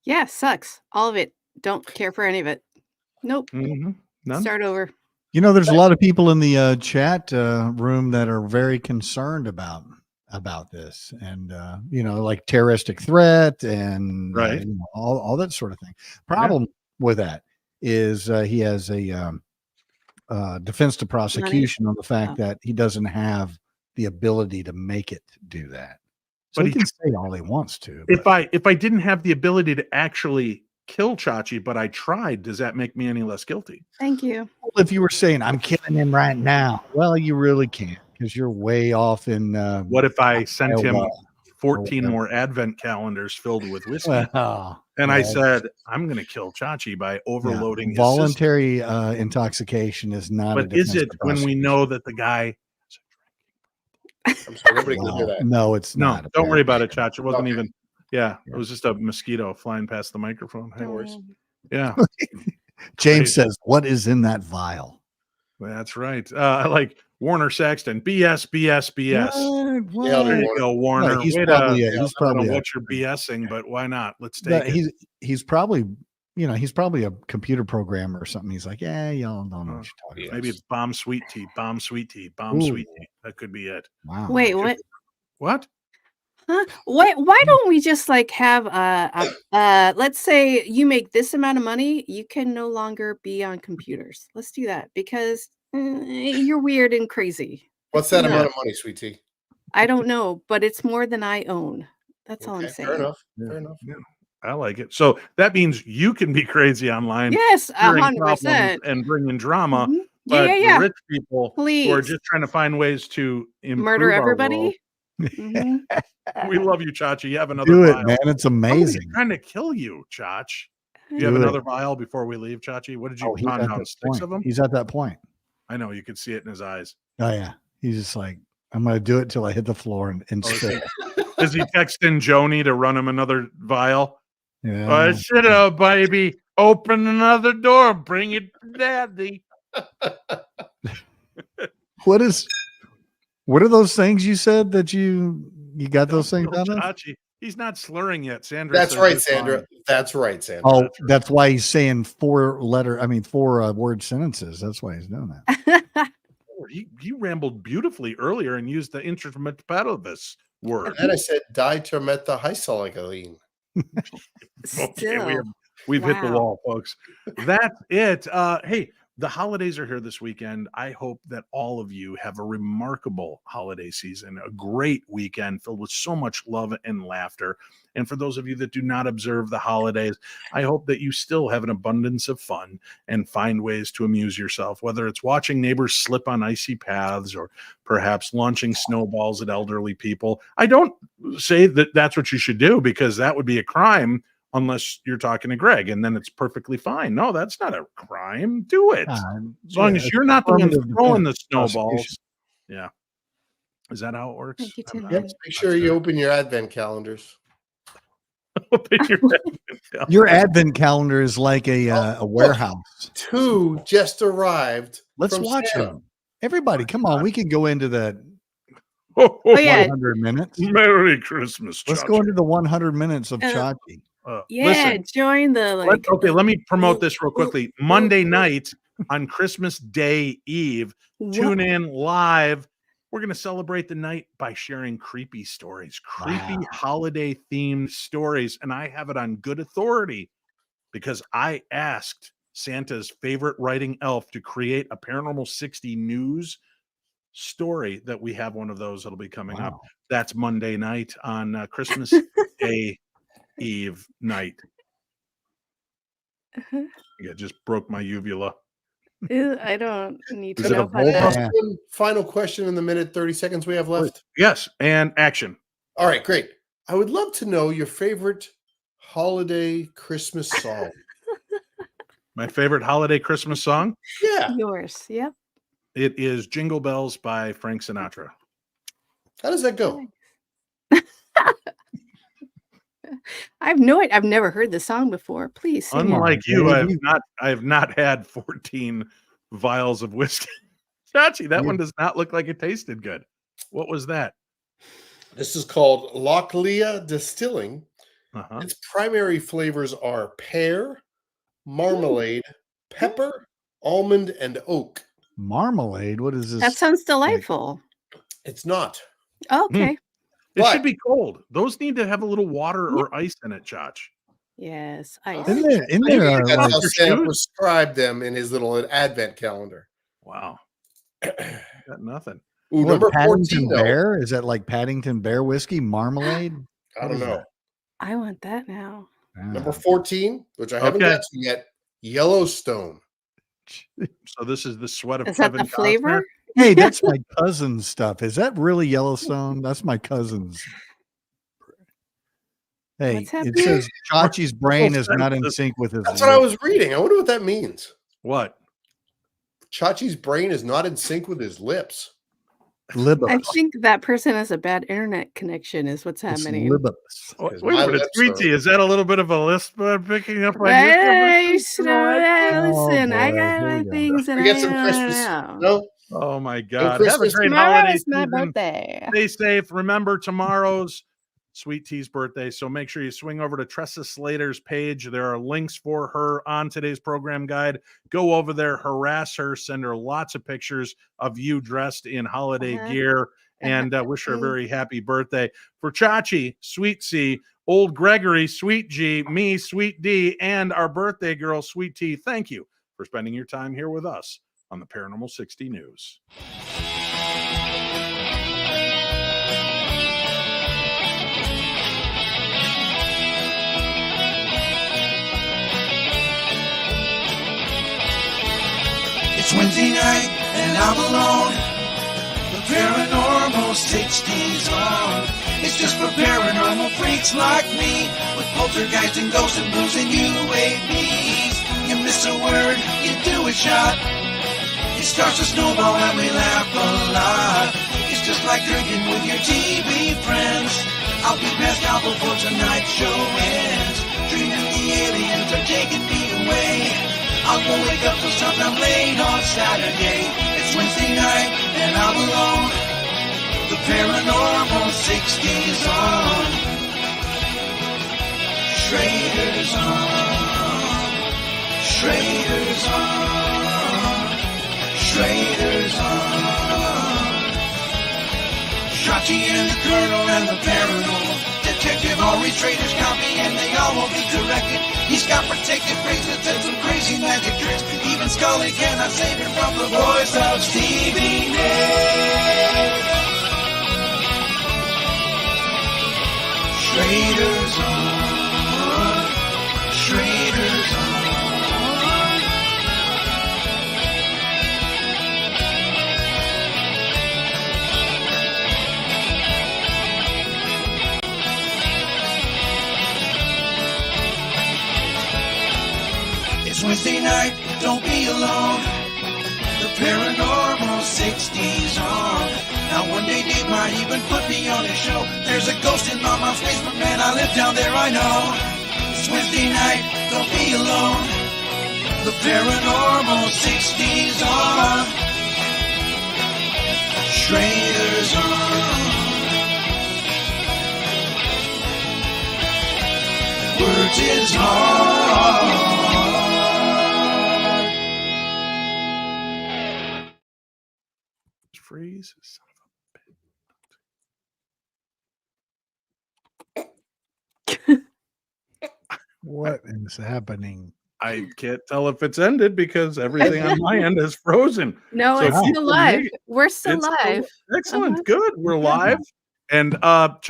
Yeah, sucks. All of it. Don't care for any of it. Nope. None? Start over. You know, there's a lot of people in the chat room that are very concerned about this, and like terroristic threat and all that sort of thing. Problem with that is he has a defense to prosecution on the fact that he doesn't have the ability to make it do that. So But he can say all he wants to. If I didn't have the ability to actually kill Chachi, but I tried, does that make me any less guilty? Thank you. If you were saying I'm killing him right now, well, you really can't because you're way off in. What if I sent him Iowa 14 more advent calendars filled with whiskey? Well, and I said, I'm going to kill Chachi by overloading his voluntary intoxication is not. But is it when we know that the guy? I'm sorry, nobody can hear that. No, it's No, not. don't worry about it, Chachi. It wasn't Okay. even. Yeah, it was just a mosquito flying past the microphone. Hey, worries. Yeah, James says, "What is in that vial?" that's right. Like Warner Saxton, BS, BS, BS. What? There you go, Warner. No, he's Way probably to, he's I don't probably know what you're BSing, but why not? Let's take no, it. he's probably he's probably a computer programmer or something. He's like, yeah, y'all don't know what you're talking about. Maybe it's bomb sweet tea, bomb sweet tea, bomb sweet tea. That could be it. Wow. Wait, what? What? Huh? Why don't we just like have let's say you make this amount of money, you can no longer be on computers. Let's do that because you're weird and crazy. What's that amount of money, sweet tea? I don't know, but it's more than I own. That's all I'm saying. Fair enough. Yeah. Fair enough. Yeah. I like it. So that means you can be crazy online. Yes, hearing 100%. problems and bringing drama. Mhm. But Yeah. the rich people who are Please. just trying to find ways to improve Murder our everybody. world. Mhm. We love you, Chachi. You have another Do it, vial. man. It's Somebody's amazing. trying to kill you, Chach. Do you Do have it. another vial before we leave, Chachi? What did you He's pound at down? that 6 point. of them? He's at that point. I know. You could see it in his eyes. Oh yeah. He's just like, I'm gonna do it till I hit the floor and spit. Is he texting Joni to run him another vial? Yeah. Shut up, baby. Open another door. Bring it to daddy. What are those things you said that you got those things Don't out kill of? Chachi. He's not slurring yet, Sandra. That's says right, it's Sandra. fine. That's right, Sandra. Oh, that's why he's saying 4 word sentences. That's why he's doing that. You rambled beautifully earlier and used the instrumentipedalvis word. And I said dimethyl. Okay, we've hit the wall, folks. That's it. Hey, the holidays are here this weekend. I hope that all of you have a remarkable holiday season, a great weekend filled with so much love and laughter. And for those of you that do not observe the holidays, I hope that you still have an abundance of fun and find ways to amuse yourself, whether it's watching neighbors slip on icy paths or perhaps launching snowballs at elderly people. I don't say that that's what you should do because that would be a crime unless you're talking to Greg, and then it's perfectly fine. No, that's not a crime. Do it. As long as you're not the one throwing the snowballs. Yeah. Is that how it works? Thank you, Tim. Make sure you open your advent calendars. Your advent calendar is like a warehouse. 2 just arrived. Let's watch them. Everybody, come on. We can go into the Oh, yeah. 100 minutes. Merry Christmas, Let's Chachi. go into the 100 minutes of Chachi. Yeah, Listen, join the let me promote this real quickly. Monday night on Christmas Day Eve, tune in live. We're going to celebrate the night by sharing creepy stories, creepy holiday themed stories. And I have it on good authority because I asked Santa's favorite writing elf to create a Paranormal 60 news story that we have one of those that'll be coming up. That's Monday night on Christmas Day Eve night. Yeah, just broke my uvula. I don't need to Is it know a about that. Final question in the minute 30 seconds we have left. Yes, and action. All right, great. I would love to know your favorite holiday Christmas song. My favorite holiday Christmas song? Yeah. Yours. Yep. It is Jingle Bells by Frank Sinatra. How does that go? I've never heard the song before. Please sing it. Unlike you, I have not had 14 vials of whiskey. Chachi, that one does not look like it tasted good. What was that? This is called Lockleah Distilling. Its primary flavors are pear, marmalade, pepper, almond, and oak. Marmalade? What is this? That sounds delightful. It's not. Okay. It should be cold. Those need to have a little water or ice in it, Chach. Yes, ice. Isn't there That's how like- Santa prescribed them in his little advent calendar. Wow. Got nothing. Ooh, What, number 14 Paddington though. Bear? Is that like Paddington Bear whiskey marmalade? I don't know. I want that now. Number 14, which I haven't got to yet, Yellowstone. So this is the sweat of Is that Kevin the flavor? Costner. Hey, that's my cousin's stuff. Is that really Yellowstone? That's my cousin's. Hey, What's it happening? says Chachi's brain is not in sync with his. That's what I was reading. I wonder what that means. What? Chachi's brain is not in sync with his lips. I think that person has a bad internet connection is what's happening. Wait a minute, Sweet Tea, is that a little bit of a lisp picking up on Hey, you? listen, Oh, I boy, got here my we go. things and We get I some don't Christmas. know. No? Oh my God. Have a Christmas. great Tomorrow holiday is my season. birthday. Stay safe. Remember, tomorrow's Sweet Tea's birthday. So make sure you swing over to Tressa Slater's page. There are links for her on today's program guide. Go over there, harass her, send her lots of pictures of you dressed in holiday gear, and wish her a very happy birthday. For Chachi, Sweet C, Old Gregory, Sweet G, me, Sweet D, and our birthday girl, Sweet T, thank you for spending your time here with us on the Paranormal 60 News. It's Wednesday night and I'm alone. The Paranormal 60's on. It's just for paranormal freaks like me, with poltergeist and ghosts and blues and UAPs. You miss a word, you do a shot. It starts to snowball and we laugh a lot. It's just like drinking with your TV friends. I'll be passed out before tonight's show ends. Dreaming the aliens are taking me away. I won't wake up till sometime late on Saturday. It's Wednesday night and I'm alone. The Paranormal 60's on. Schrader's on. Schrader's on. Schrader's on. Chachi and the Colonel and the Paranormal Detective, all these traders copy and they all will be directed. He's got protective bracelets and some crazy magic tricks. Even Scully cannot save him from the voice of Stevie Nicks. Schrader's on. Schrader's on. It's Wednesday night, don't be alone. The Paranormal 60's on. Now one day Dave might even put me on his show. There's a ghost in my mom's basement, man, I live down there, I know. It's Wednesday night, don't be alone. The Paranormal 60's on. Schrader's on. Words is hard. Freeze. What is happening? I can't tell if it's ended because everything on my end is frozen. No, So it's if you still can live. hear- We're still it's live. excellent. Uh-huh. Good. We're live. And